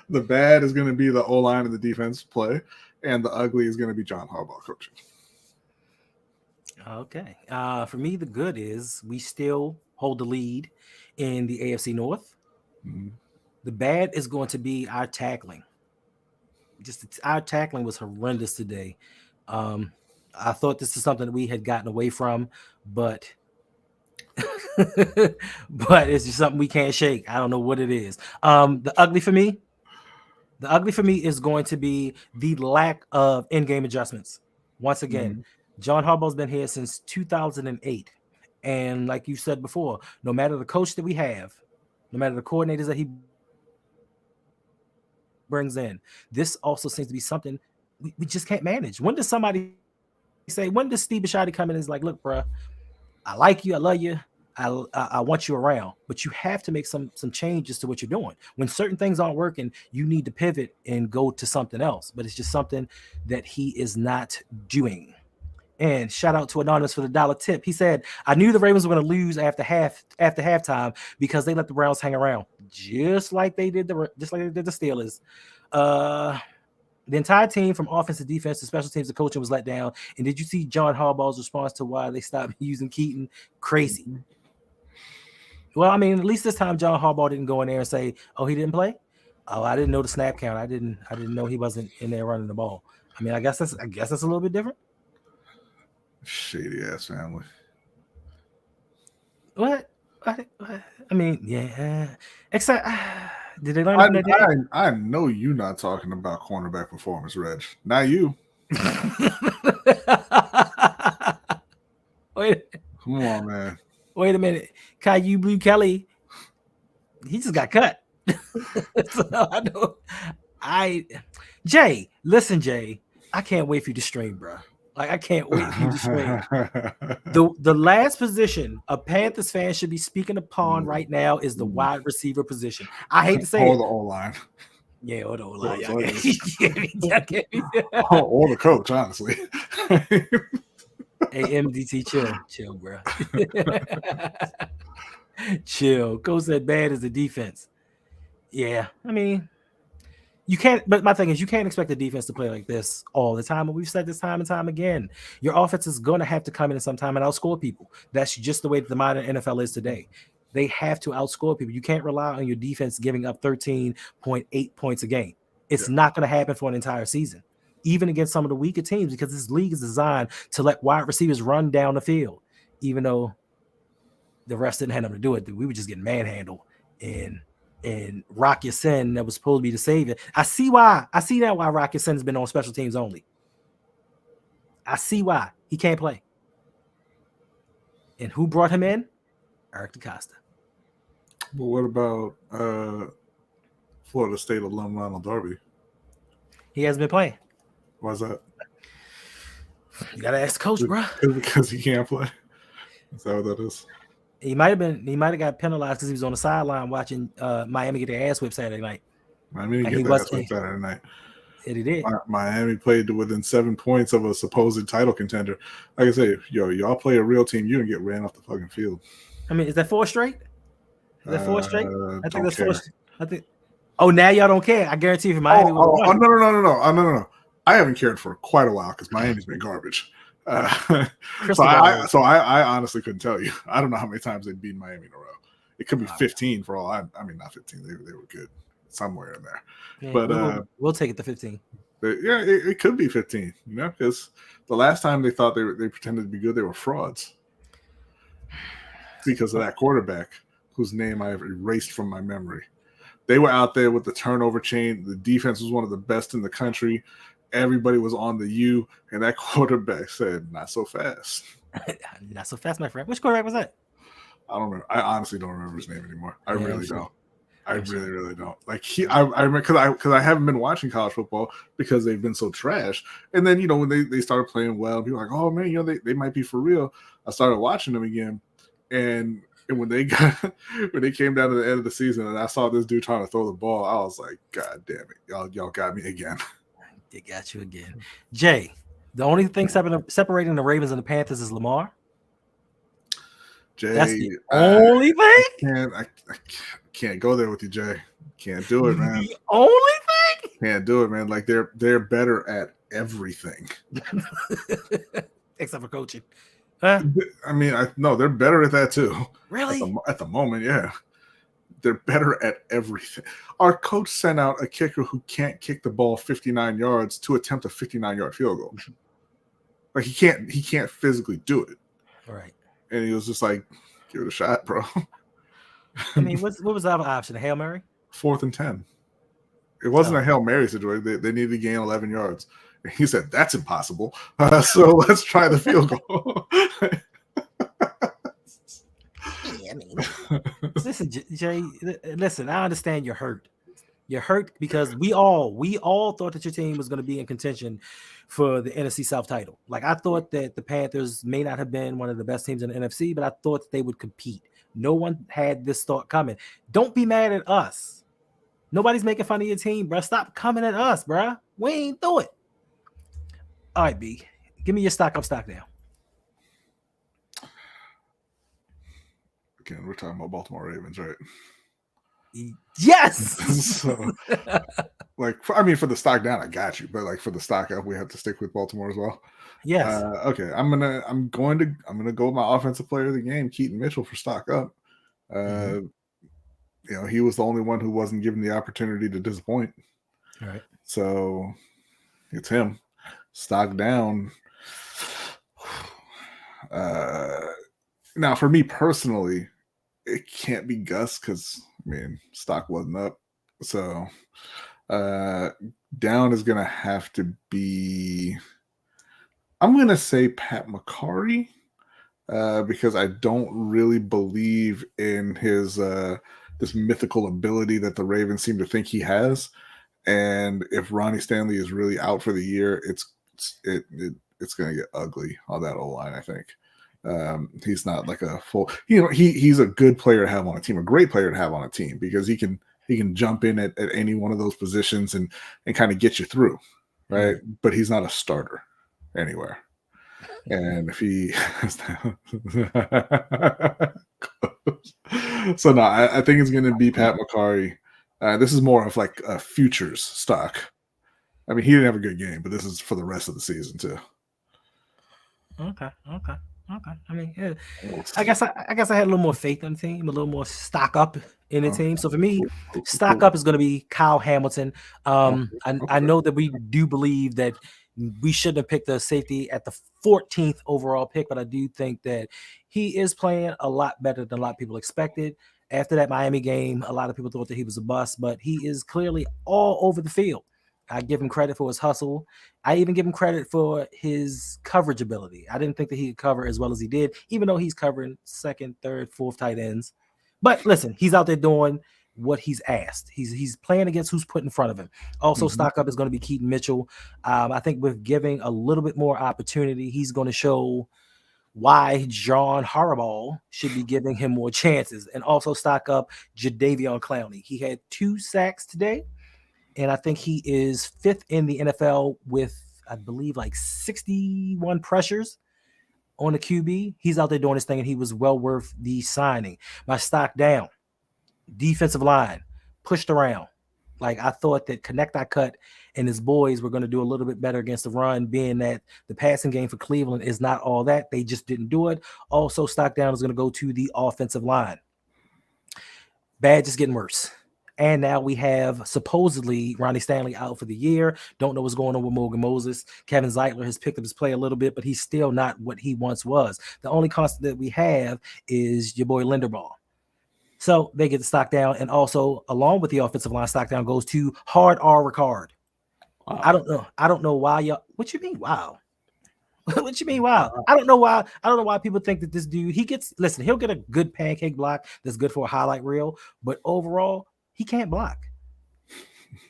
bad is going to be the O-line and the defense play, and the ugly is going to be John Harbaugh coaching. Okay. For me, the good is we still hold the lead in the AFC North. Mm-hmm. The bad is going to be our tackling. Our tackling was horrendous today. I thought this is something that we had gotten away from, but it's just something we can't shake. I don't know what it is. The ugly for me is going to be the lack of in-game adjustments. Once again, John Harbaugh's been here since 2008. And like you said before, no matter the coach that we have, no matter the coordinators that he brings in, this also seems to be something we just can't manage. When does Steve Bisciotti come in and is like, look, bro, I like you, I love you, I want you around, but you have to make some changes to what you're doing. When certain things aren't working, you need to pivot and go to something else. But it's just something that he is not doing. And shout out to Anonymous for the $1 tip. He said, I knew the Ravens were going to lose after halftime because they let the Browns hang around, just like they did the Steelers. The entire team, from offense to defense to special teams to coaching, was let down. And did you see John Harbaugh's response to why they stopped using Keaton? Crazy. Well, I mean, at least this time John Harbaugh didn't go in there and say, "Oh, he didn't play. Oh, I didn't know the snap count. I didn't know he wasn't in there running the ball." I mean, I guess that's a little bit different. Shady ass family. What? I mean, yeah. Except, did they learn from that? I know you not talking about cornerback performance, Reg. Not you. Come on, man. Wait a minute. Caillou Blue Kelly, he just got cut. So I know. Jay, listen, Jay, I can't wait for you to stream, bro. Like, I can't wait for you to stream. The last position a Panthers fan should be speaking upon right now is the wide receiver position. I hate to say it. The O-line. Yeah, or the So- line. so I Hey, or the coach, honestly. MDT, chill, bro. Chill. Coach said bad as the defense. Yeah, I mean, you can't. But my thing is, you can't expect the defense to play like this all the time. And we've said this time and time again. Your offense is going to have to come in sometime and outscore people. That's just the way that the modern NFL is today. They have to outscore people. You can't rely on your defense giving up 13.8 points a game. It's not going to happen for an entire season, even against some of the weaker teams, because this league is designed to let wide receivers run down the field, even though the refs didn't have them to do it. We were just getting manhandled. And RouG Ya-Sin, that was supposed to be the savior. I see now why RouG Ya-Sin has been on special teams only. I see why. He can't play. And who brought him in? Eric DeCosta. But what about Florida State alum Ronald Darby? He hasn't been playing. Why is that? You gotta ask the coach, bro. Because he can't play. Is that what that is? He might have got penalized because he was on the sideline watching Miami get their ass whipped Saturday night. Miami didn't get their ass whipped Saturday night. And he did. Miami played within 7 points of a supposed title contender. Like I say, y'all play a real team, you can get ran off the fucking field. I mean, is that 4 straight? Is that 4 straight? I think that's 4 straight. I think. Oh, now y'all don't care. I guarantee you, if Miami. No. I haven't cared for quite a while because Miami's been garbage. So I honestly couldn't tell you. I don't know how many times they've beaten Miami in a row. It could be 15 for all. I mean, not 15. They were good somewhere in there. Yeah, but we'll take it to 15. Yeah, it could be 15. You know, because the last time they thought they pretended to be good, they were frauds because of that quarterback whose name I have erased from my memory. They were out there with the turnover chain. The defense was one of the best in the country. Everybody was on the U, and that quarterback said, "Not so fast." Not so fast, my friend. Which quarterback was that? I don't remember. I honestly don't remember his name anymore. I really don't. I really don't. Like I remember because I haven't been watching college football because they've been so trash. And then when they started playing well, people were like, "Oh man, they might be for real." I started watching them again, and when they came down to the end of the season, and I saw this dude trying to throw the ball, I was like, "God damn it, y'all got me again." They got you again. Jay, the only thing separating the Ravens and the Panthers is Lamar. Jay, that's the only thing. I can't go there with you, Jay. Can't do it, man. The only thing. Can't do it, man. Like they're better at everything, except for coaching. Huh? I mean, no, they're better at that too. Really? At the moment, yeah. They're better at everything. Our coach sent out a kicker who can't kick the ball 59 yards to attempt a 59-yard field goal. Like he can't physically do it. All right. And he was just like, "Give it a shot, bro." I mean, what was the other option? A Hail Mary? 4th and 10. It wasn't a Hail Mary situation. They needed to gain 11 yards. And he said, "That's impossible. So let's try the field goal." I mean, listen, Jay. Listen, I understand you're hurt. You're hurt because we all thought that your team was going to be in contention for the NFC South title. Like I thought that the Panthers may not have been one of the best teams in the NFC, but I thought that they would compete. No one had this thought coming. Don't be mad at us. Nobody's making fun of your team, bro. Stop coming at us, bro. We ain't do it. All right, B. Give me your stock up, stock down. Again, we're talking about Baltimore Ravens, right? Yes. So, I mean, for the stock down, I got you, but like for the stock up, we have to stick with Baltimore as well. Yes. Okay. I'm going to go with my offensive player of the game, Keaton Mitchell, for stock up. He was the only one who wasn't given the opportunity to disappoint. All right. So it's him. Stock down. Now, for me personally, it can't be Gus because stock wasn't up. So down is going to have to be, I'm going to say Pat McCarry because I don't really believe in his this mythical ability that the Ravens seem to think he has. And if Ronnie Stanley is really out for the year, it's going to get ugly on that O-line, I think. He's not like a full, he's a good player to have on a team, a great player to have on a team because he can He can jump in at any one of those positions and kind of get you through, right? But he's not a starter anywhere. And if he so no, I think it's going to be Pat McCarry. This is more of like a futures stock. I mean, he didn't have a good game, but this is for the rest of the season too. Okay. I mean, yeah. I guess I had a little more faith in the team, a little more stock up in the team. So for me, stock up is going to be Kyle Hamilton. I know that we do believe that we shouldn't have picked the safety at the 14th overall pick, but I do think that he is playing a lot better than a lot of people expected. After that Miami game, a lot of people thought that he was a bust, but he is clearly all over the field. I give him credit for his hustle. I even give him credit for his coverage ability. I didn't think that he could cover as well as he did, even though he's covering second, third, fourth tight ends. But listen, he's out there doing what he's asked. He's playing against who's put in front of him. Also, stock up is going to be Keaton Mitchell. I think with giving a little bit more opportunity, he's going to show why John Harbaugh should be giving him more chances. And also stock up Jadeveon Clowney. He had 2 sacks today. And I think he is 5th in the NFL with, I believe, like 61 pressures on the QB. He's out there doing his thing, and he was well worth the signing. My stock down, defensive line, pushed around. Like, I thought that Connect I Cut and his boys were going to do a little bit better against the run, being that the passing game for Cleveland is not all that. They just didn't do it. Also, stock down is going to go to the offensive line. Bad just getting worse. And now we have supposedly Ronnie Stanley out for the year. Don't know what's going on with Morgan Moses. Kevin Zeitler has picked up his play a little bit, but he's still not what he once was. The only constant that we have is your boy Linderbaugh. So they get the stock down. And also, along with the offensive line, stock down goes to Hard R Ricard. Wow. I don't know why y'all. What you mean? Wow. What you mean? Wow. I don't know why people think that this dude, he'll get a good pancake block that's good for a highlight reel, but overall, he can't block.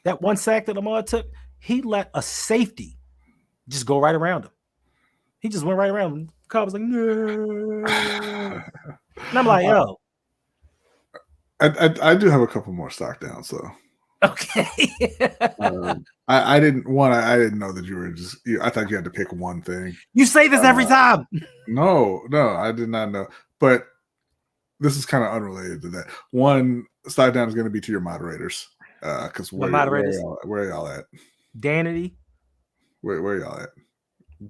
That 1 sack that Lamar took, he let a safety just go right around him. He just went right around him. Carl was like, no. And I'm like, yo. I do have a couple more stock downs, though. Okay. I didn't know that you were I thought you had to pick one thing. You say this every time. No, I did not know. But this is kind of unrelated to that. One stock down is going to be to your moderators. Because where are y'all at? Danity. Where y'all at?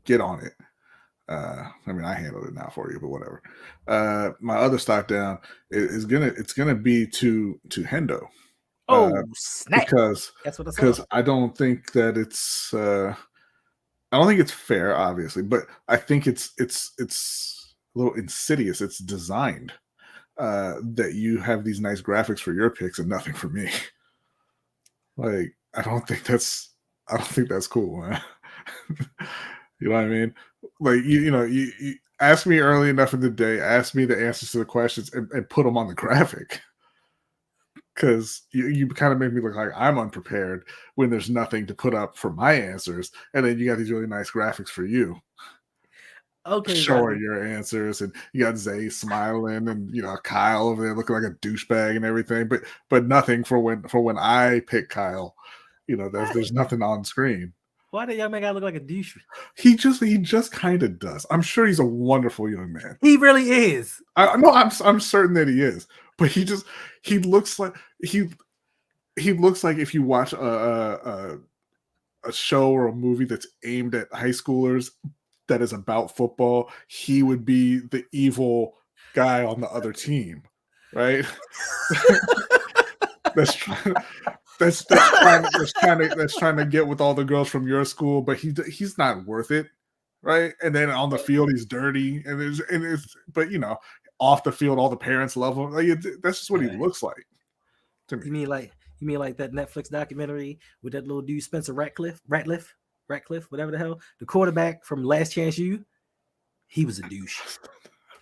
Get on it. I mean, I handled it now for you, but whatever. My other stock down is gonna be to Hendo. Snap! Because that's what I don't think that it's I don't think it's fair, obviously, but I think it's a little insidious. It's designed that you have these nice graphics for your picks and nothing for me. Like, I don't think that's cool, man. You know what I mean? Like, you ask me early enough in the day, ask me the answers to the questions, and put them on the graphic. Because you kind of make me look like I'm unprepared when there's nothing to put up for my answers, and then you got these really nice graphics for you. Okay, showing your answers, and you got Zay smiling, and Kyle over there looking like a douchebag and everything, but nothing for when I pick Kyle. There's nothing on screen. Why did y'all make I look like a douche? He just kind of does. I'm sure he's a wonderful young man. He really is. I'm certain that he is. But he looks like he looks like if you watch a show or a movie that's aimed at high schoolers that is about football, he would be the evil guy on the other team, right? that's trying to get with all the girls from your school, but he's not worth it, right? And then on the field he's dirty, but off the field all the parents love him. Like, that's just what he looks like to me. You mean like that Netflix documentary with that little dude Spencer Ratcliffe, whatever the hell, the quarterback from Last Chance U? He was a douche.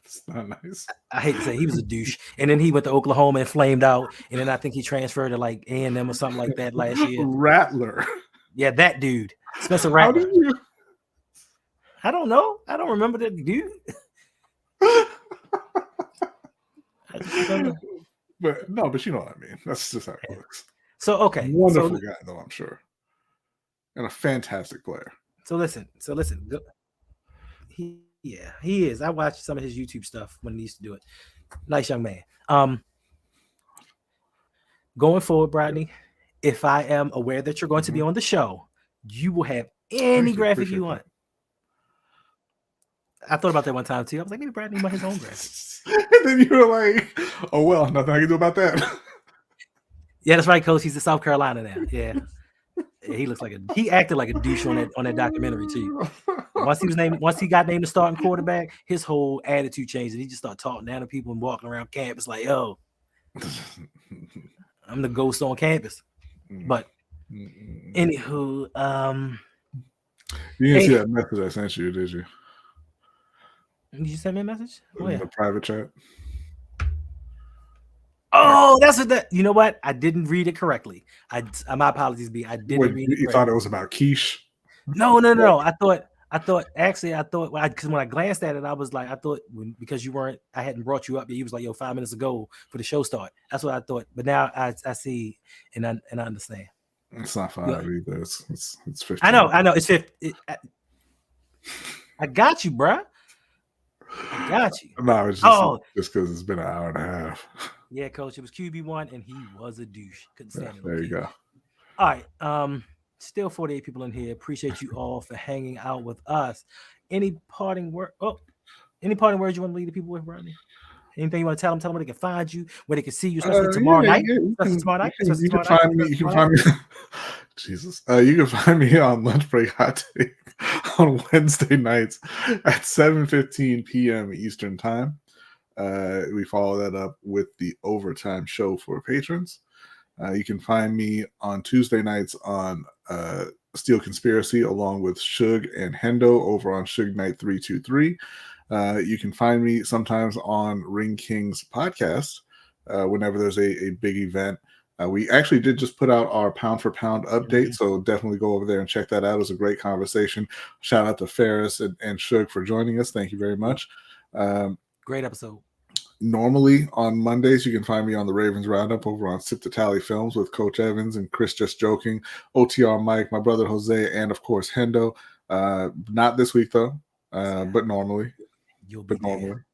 It's not nice. I hate to say he was a douche. And then he went to Oklahoma and flamed out. And then I think he transferred to like A&M or something like that last year. Rattler. Yeah, that dude. Spencer Rattler. I don't know. I don't remember that dude. But no, but you know what I mean. That's just how it works. So okay, Wonderful guy though, I'm sure, and a fantastic player. So listen. He is. I watched some of his YouTube stuff when he used to do it. Nice young man. Going forward, Brodney, if I am aware that you're going to be on the show, you will have any graphic you want. I thought about that one time too. I was like, maybe Brodney want his own graphic. And then you were like, oh well, nothing I can do about that. Yeah, that's right, Coach. He's in South Carolina now. Yeah. He looks like he acted like a douche on that documentary too. Once he got named the starting quarterback, his whole attitude changed, and he just started talking down to people and walking around campus like, "Yo, I'm the ghost on campus." But anywho, you didn't see that message I sent you, did you? Did you send me a message? In the private chat. Oh, that's what that. You know what? I didn't read it correctly. My apologies, B. I didn't read it. You thought it was about quiche? No. I thought because when I glanced at it, I was like, because I hadn't brought you up yet. You was like, yo, 5 minutes ago for the show start. That's what I thought. But now I see and I understand. It's not 5 either. It's 15. I know. It's 50. I got you, bruh. I got you. No, it's just because it's been an hour and a half. Yeah, Coach. It was QB1, and he was a douche. Couldn't stand it. There you go. All right. Still 48 people in here. Appreciate you all for hanging out with us. Any parting word? Any parting words you want to leave the people with, Brodney? Anything you want to tell them where they can find you, where they can see you, especially tomorrow night? You can find me. Jesus. You can find me on Lunch Break Hot Take on Wednesday nights at 7:15 p.m. Eastern Time. We follow that up with the overtime show for patrons. You can find me on Tuesday nights on Steel Conspiracy along with Shug and Hendo over on Shug Night 323. You can find me sometimes on Ring King's podcast whenever there's a big event. We actually did just put out our pound for pound update, so definitely go over there and check that out. It was a great conversation. Shout out to Ferris and Shug for joining us. Thank you very much. Great episode. Normally on Mondays, you can find me on the Ravens Roundup over on Sip to Tally Films with Coach Evans and Chris Just Joking, OTR Mike, my brother Jose, and of course Hendo. Not this week though, but normally. You'll be there.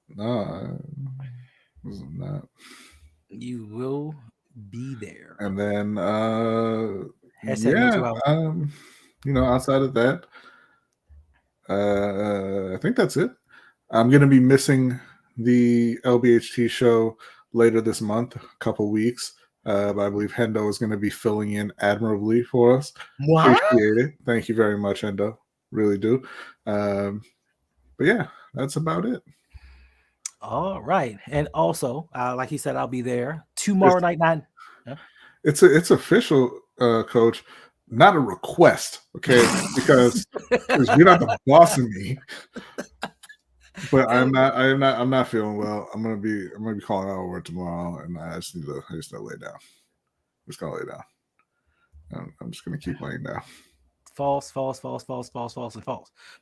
No, not. You will be there. And then, outside of that, I think that's it. I'm going to be missing the LBHT show later this month, a couple weeks. But I believe Hendo is going to be filling in admirably for us. What? Appreciate it. Thank you very much, Hendo. Really do. But yeah, that's about it. All right. And also, like he said, I'll be there tomorrow night 9. Huh? It's official, Coach. Not a request, okay? Because you're not the boss of me. But I'm not feeling well. I'm gonna be calling out over tomorrow, and I just need to lay down. I'm just gonna lay down. I'm just gonna keep laying down. False. But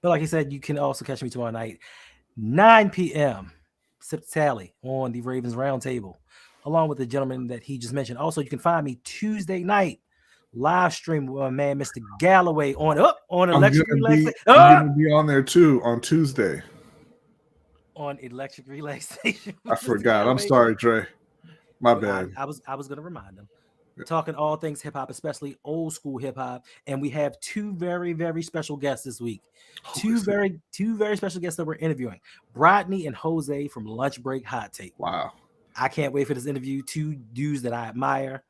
like he said, you can also catch me tomorrow night, 9 p.m. Sip Tally on the Ravens Roundtable, along with the gentleman that he just mentioned. Also, you can find me Tuesday night live stream with my man Mr. Galloway on Electric Relaxation. I'm gonna be on there too on Tuesday. On Electric Relaxation. I forgot. I'm sorry, Dre. My bad. I was gonna remind him. Talking all things hip hop, especially old school hip hop, and we have two very, very special guests this week. Two very special guests that we're interviewing, Brodney and Jose from Lunch Break Hot Take. Wow! I can't wait for this interview. Two dudes that I admire,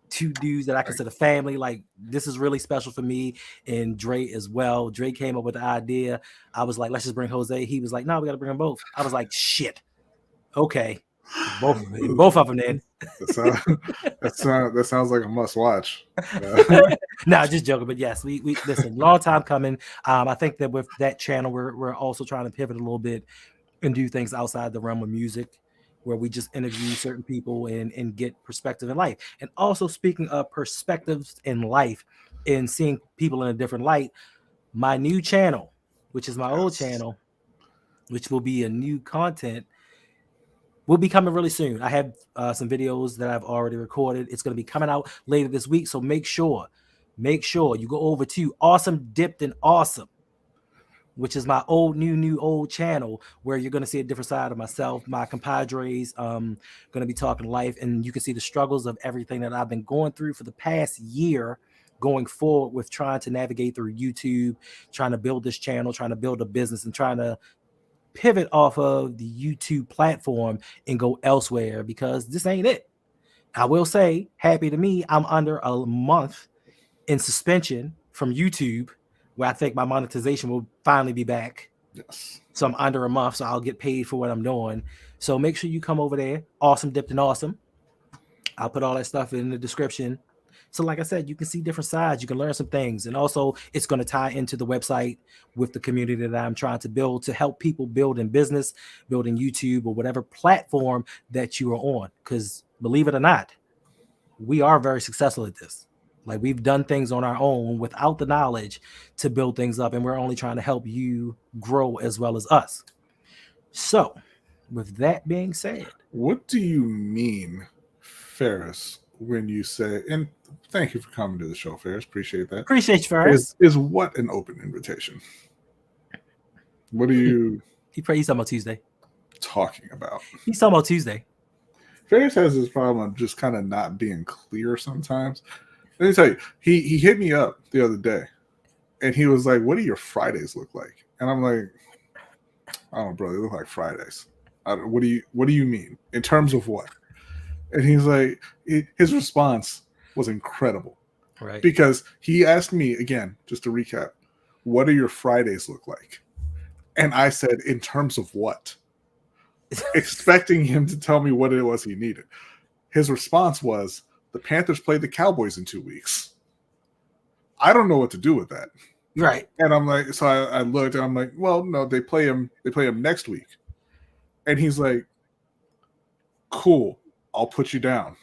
two dudes that I consider family. Like, this is really special for me and Dre as well. Dre came up with the idea. I was like, let's just bring Jose. He was like, no, we got to bring them both. I was like, shit. Okay. Both of them then. That sounds like a must watch. No, just joking. But yes, we listen, long time coming. I think that with that channel, we're also trying to pivot a little bit and do things outside the realm of music, where we just interview certain people and get perspective in life. And also, speaking of perspectives in life and seeing people in a different light, my new channel, which is my old channel, which will be a new content, will be coming really soon. I have some videos that I've already recorded. It's going to be coming out later this week. So make sure you go over to Awesome Dipped and Awesome, which is my old channel, where you're going to see a different side of myself, my compadres, going to be talking life, and you can see the struggles of everything that I've been going through for the past year, going forward with trying to navigate through YouTube, trying to build this channel, trying to build a business, and trying to pivot off of the YouTube platform and go elsewhere, because this ain't it. I will say, happy to me, I'm under a month in suspension from YouTube, where I think my monetization will finally be back. Yes. So I'm under a month, so I'll get paid for what I'm doing. So make sure you come over there. Awesome Dipped and Awesome. I'll put all that stuff in the description. So like I said, you can see different sides. You can learn some things. And also, it's going to tie into the website with the community that I'm trying to build to help people build in business, build in YouTube, or whatever platform that you are on. Because believe it or not, we are very successful at this. Like, we've done things on our own without the knowledge to build things up, and we're only trying to help you grow as well as us. So, with that being said, what do you mean, Ferris, when you say, and thank you for coming to the show, Ferris, appreciate that. Appreciate you, Ferris. Is what an open invitation? What are you He's talking about Tuesday. talking about? He's talking about Tuesday. Ferris has this problem of just kind of not being clear sometimes. Let me tell you, he hit me up the other day, and he was like, "What do your Fridays look like?" And I'm like, "I don't know, bro. They look like Fridays. What do you mean in terms of what?" And he's like, his response was incredible, Right? because he asked me again, just to recap, "What do your Fridays look like?" And I said, "In terms of what?" Expecting him to tell me what it was he needed. His response was, "The Panthers play the Cowboys in 2 weeks." I don't know what to do with that. Right. And I'm like, so I looked and I'm like, well, no, they play him next week. And he's like, "Cool, I'll put you down."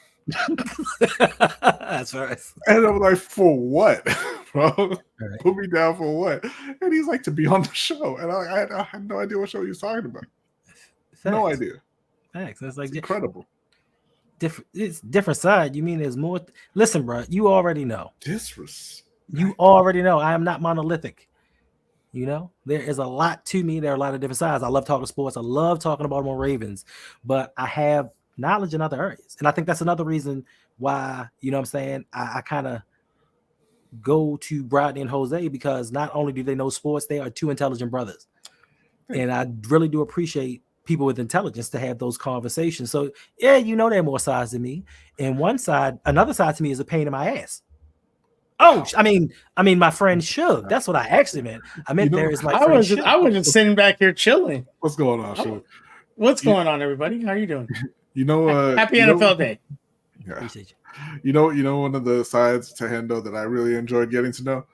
That's right. And I'm like, "For what, bro? Right. Put me down for what?" And he's like, "To be on the show." And I had no idea what show he was talking about. Facts. No idea. Thanks. That's like It's incredible. It's different side. You mean there's more? Listen, bro, you already know. Disrespect. You already know I am not monolithic. You know, there is a lot to me. There are a lot of different sides. I love talking sports. I love talking about Baltimore Ravens, but I have knowledge in other areas. And I think that's another reason why, you know what I'm saying, I kind of go to Bradley and Jose, because not only do they know sports, they are two intelligent brothers. And I really do appreciate people with intelligence to have those conversations. So yeah, you know, there are more sides than me. And another side to me is a pain in my ass. Oh, I mean, my friend Shug. That's what I actually meant. I meant, there is like I was just sitting back here chilling. What's going on, Shug? What's going on, everybody? How are you doing? You know, happy NFL Day. Yeah. Appreciate you. You know, one of the sides to Hendo that I really enjoyed getting to know,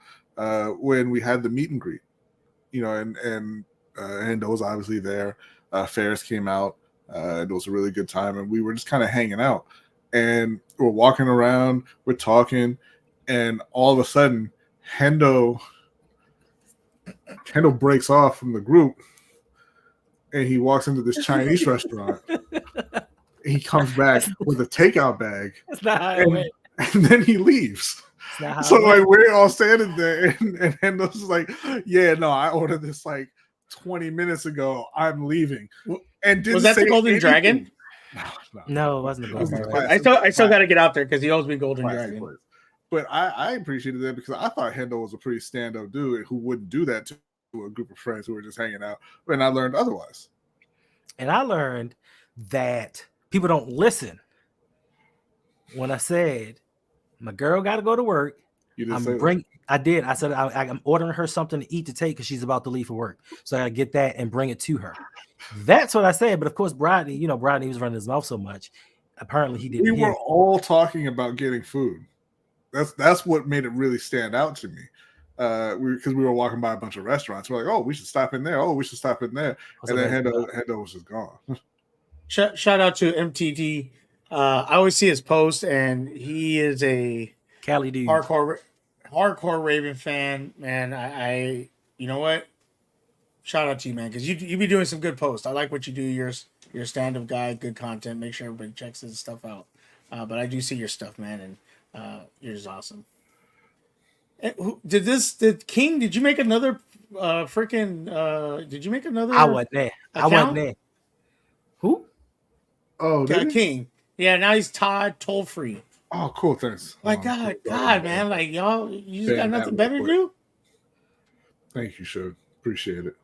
when we had the meet and greet, you know, and Hendo was obviously there. Ferris came out. It was a really good time, and we were just kind of hanging out, and we're walking around, we're talking, and all of a sudden, Hendo breaks off from the group, and he walks into this Chinese restaurant. He comes back with a takeout bag. That's not how it went. And then he leaves. So like we're all standing there, and Hendo's like, "Yeah, no, I ordered this like 20 minutes ago. I'm leaving." And was that the Golden Dragon? No, it wasn't the Golden Dragon. I still got to get out there because he owes me Golden Dragon. Place. But I appreciated that, because I thought Hendo was a pretty stand-up dude who wouldn't do that to a group of friends who were just hanging out. And I learned otherwise. And I learned that people don't listen. When I said my girl got to go to work, I did. I said I'm ordering her something to eat to take because she's about to leave for work. So I gotta get that and bring it to her. That's what I said. But of course, Bradley was running his mouth so much. Apparently he didn't. We were all talking about getting food. That's what made it really stand out to me. Because we were walking by a bunch of restaurants. We're like, "Oh, we should stop in there. Oh, we should stop in there." And then Hendo was just gone. Shout out to MTD. I always see his post, and he is a Cali dude, hardcore Raven fan, man. I you know what? Shout out to you, man, because you be doing some good posts. I like what you do. Yours. You're a stand-up guy, good content. Make sure everybody checks his stuff out. But I do see your stuff, man, and you're just awesome. And did King? Did you make another freaking? Did you make another? I wasn't there. I wasn't there. Who? Oh, did he? King. Yeah, now he's Todd toll free. Oh, cool. Thanks. Like God, man, like y'all, you just got nothing better to do. Thank you, Shug. Appreciate it.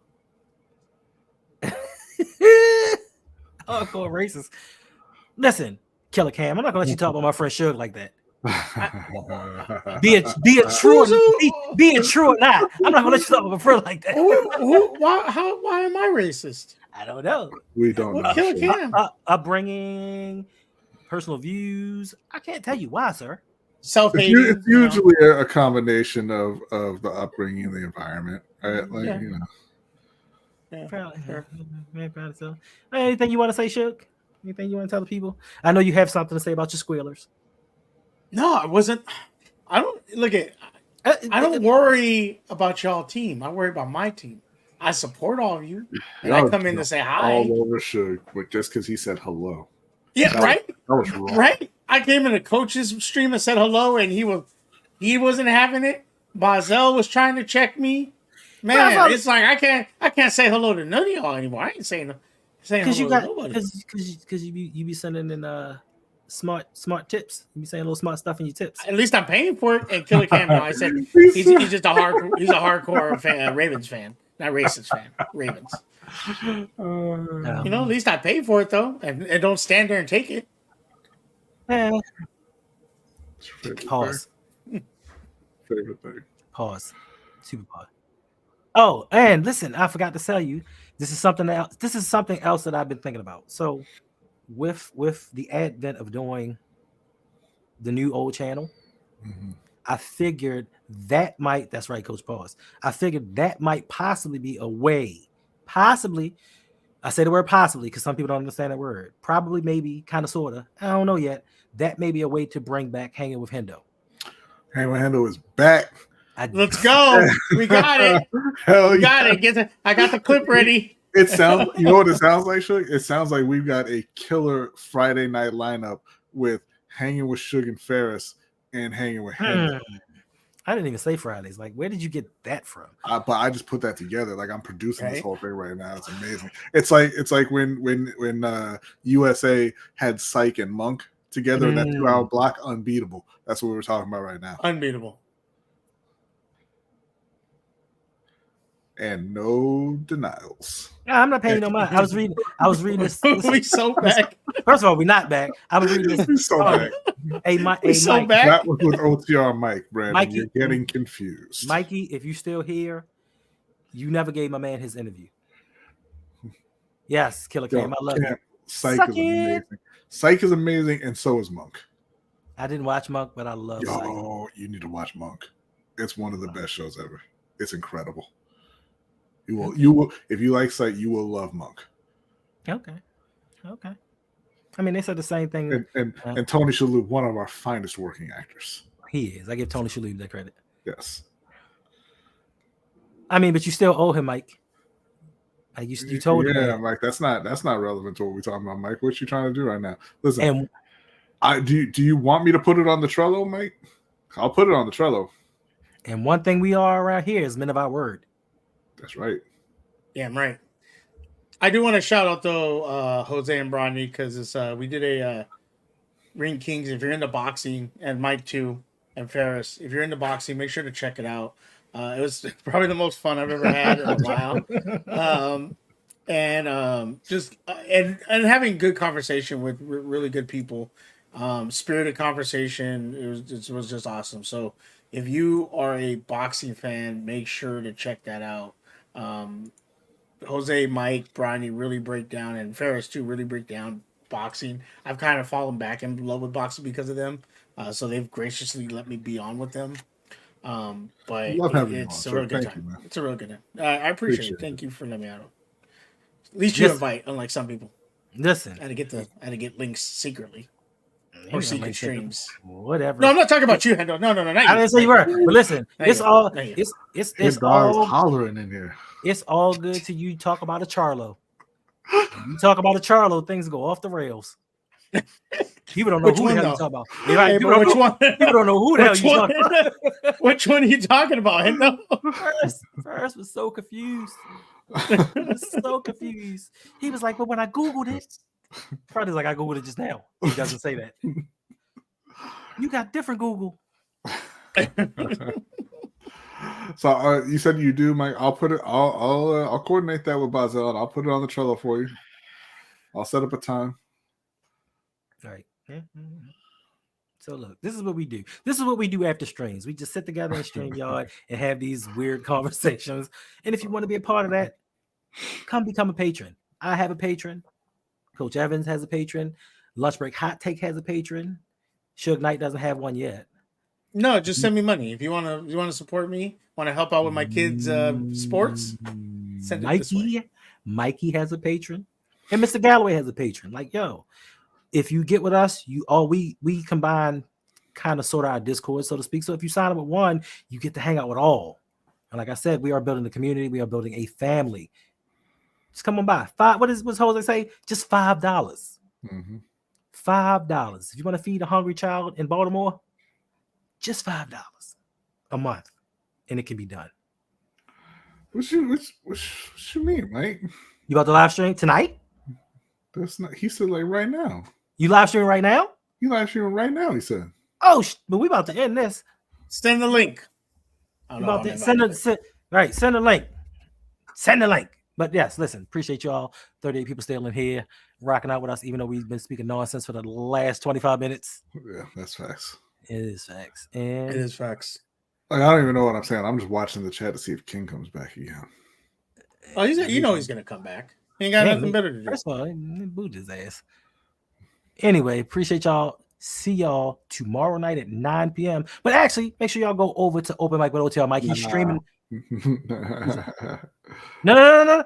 Oh, call racist. Listen, Killer Cam, I'm not gonna let you talk about my friend Shug like that. Be it true or not. I'm not gonna let you talk about my friend like that. Why am I racist? I don't know. We don't know. Killer Cam. Upbringing, personal views. I can't tell you why, sir. Self-hating. It's usually a combination of the upbringing and the environment, right? Like, Yeah. you know. Yeah, Sure. Anything you want to say, Shug? Anything you want to tell the people? I know you have something to say about your squealers. No, I wasn't. I don't look at. I don't worry about y'all team. I worry about my team. I support all of you, and I come in to say hi. All over Shug, but just because he said hello. Yeah, right. That was wrong. Right. I came in a coach's stream and said hello, and he wasn't having it. Bazel was trying to check me. Man, it's like I can't say hello to none of y'all anymore. I ain't saying hello to nobody. Because you be sending in smart tips. You be saying little smart stuff in your tips. At least I'm paying for it. And Killer Cam, I said he's just a hardcore fan, Ravens fan, not racist fan. Ravens. At least I paid for it though, and don't stand there and take it. Pause. Favorite thing. Pause. Super pause. Oh, and listen, I forgot to tell you. This is something else. This is something else that I've been thinking about. So, with the advent of doing the new old channel, I figured that might. That's right, Coach. Pause. I figured that might possibly be a way. Possibly, I say the word possibly because some people don't understand that word. Probably, maybe, kind of, sorta. I don't know yet. That may be a way to bring back Hanging with Hendo. Hanging with Hendo is back. Let's go. We got it. Hell we got it. I got the clip ready. It sounds. You know what it sounds like, Shug? It sounds like we've got a killer Friday night lineup with Hanging with Shug and Ferris and Hanging with Hendo. I didn't even say Fridays. Like, where did you get that from? But I just put that together. Like, I'm producing this whole thing right now. It's amazing. It's like when USA had Psych and Monk together in that 2-hour block. Unbeatable. That's what we're talking about right now. Unbeatable. And no denials. I'm not paying no mind. I was reading this. We so back. First of all, we're not back. I was reading this. We so back. Hey, Mike. Back. That was with OTR Mike, Brandon. Mikey, you're getting confused. Mikey, if you still here, you never gave my man his interview. Yes, Killer Cam, I love you. Psych is amazing. Psych is amazing, and so is Monk. I didn't watch Monk, but I love Psych. You need to watch Monk. It's one of the best shows ever. It's incredible. You will. If you like Psych, you will love Monk. Okay. I mean, they said the same thing. And Tony Shalhoub, one of our finest working actors. He is. I give Tony Shalhoub that credit. Yes. I mean, but you still owe him, Mike. Like you told him. Yeah, Mike. That's not relevant to what we're talking about, Mike. What you trying to do right now? Listen, do you want me to put it on the Trello, Mike? I'll put it on the Trello. And one thing we are around here is men of our word. That's right. Yeah, I'm right. I do want to shout out though, Jose and Bronny, because we did a Ring Kings. If you're into boxing, and Mike too, and Ferris, if you're into boxing, make sure to check it out. It was probably the most fun I've ever had in a while. Just having good conversation with really good people, spirited conversation. It was just awesome. So if you are a boxing fan, make sure to check that out. Jose, Mike, Bronny really break down, and Ferris too really break down boxing. I've kind of fallen back in love with boxing because of them. So they've graciously let me be on with them. But it's a real good time. It's a real good time. I appreciate it. Thank you for letting me out. At least you invite, unlike some people. Listen, I had to get links secretly or secret streams. Whatever. No, I'm not talking about you, Hendo. No. I didn't say you were. But listen, it's all hollering in here. It's all good till you talk about a Charlo. You talk about a Charlo, things go off the rails. People don't know Which who the one, hell though? you're talking about. You're right, Hey, people, but don't which know, one? people don't know who the hell Which you're one? talking about. Which one are you talking about? I know. First was so confused. He was so confused. He was like, but when I Googled it, probably like I Googled it just now. He doesn't say that. You got different Google. So you said you do, Mike. I'll put it. I'll coordinate that with Bazel, and I'll put it on the Trello for you. I'll set up a time. All right. So look, this is what we do. This is what we do after streams. We just sit together in StreamYard and have these weird conversations. And if you want to be a part of that, come become a patron. I have a patron. Coach Evans has a patron. Lunch Break Hot Take has a patron. Suge Knight doesn't have one yet. No, just send me money if you want to support me. Want to help out with my kids' sports? Send it this way. Mikey has a patron, and Mr. Galloway has a patron. Like, yo, if you get with us, we combine kind of sort of our Discord, so to speak. So if you sign up with one, you get to hang out with all. And like I said, we are building a community. We are building a family. Just come on by. What's Jose say? Just $5. Mm-hmm. $5. If you want to feed a hungry child in Baltimore, just $5 a month, and it can be done. What you mean, Mike? You about to live stream tonight? That's not. He said like right now. You live streaming right now? You live streaming right now. He said. Oh, but we about to end this. Send the link. Send the link. Send the link. But yes, listen, appreciate y'all. 38 people still in here rocking out with us, even though we've been speaking nonsense for the last 25 minutes. Yeah, that's facts. It is facts. And it is facts. Like, I don't even know what I'm saying. I'm just watching the chat to see if King comes back again. Oh, he's gonna come back. He ain't got nothing better to do. First of all, boot his ass. Anyway, appreciate y'all. See y'all tomorrow night at 9 p.m. But actually, make sure y'all go over to Open Mic with OTL Mike. He's streaming. No.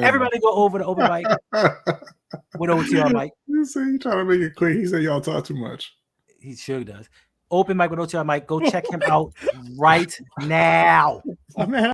Everybody go over to Open Mic with OTL Mike. You say you trying to make it quick. He said y'all talk too much. He sure does. Open Mic with OTL Mike. Go check him out right now.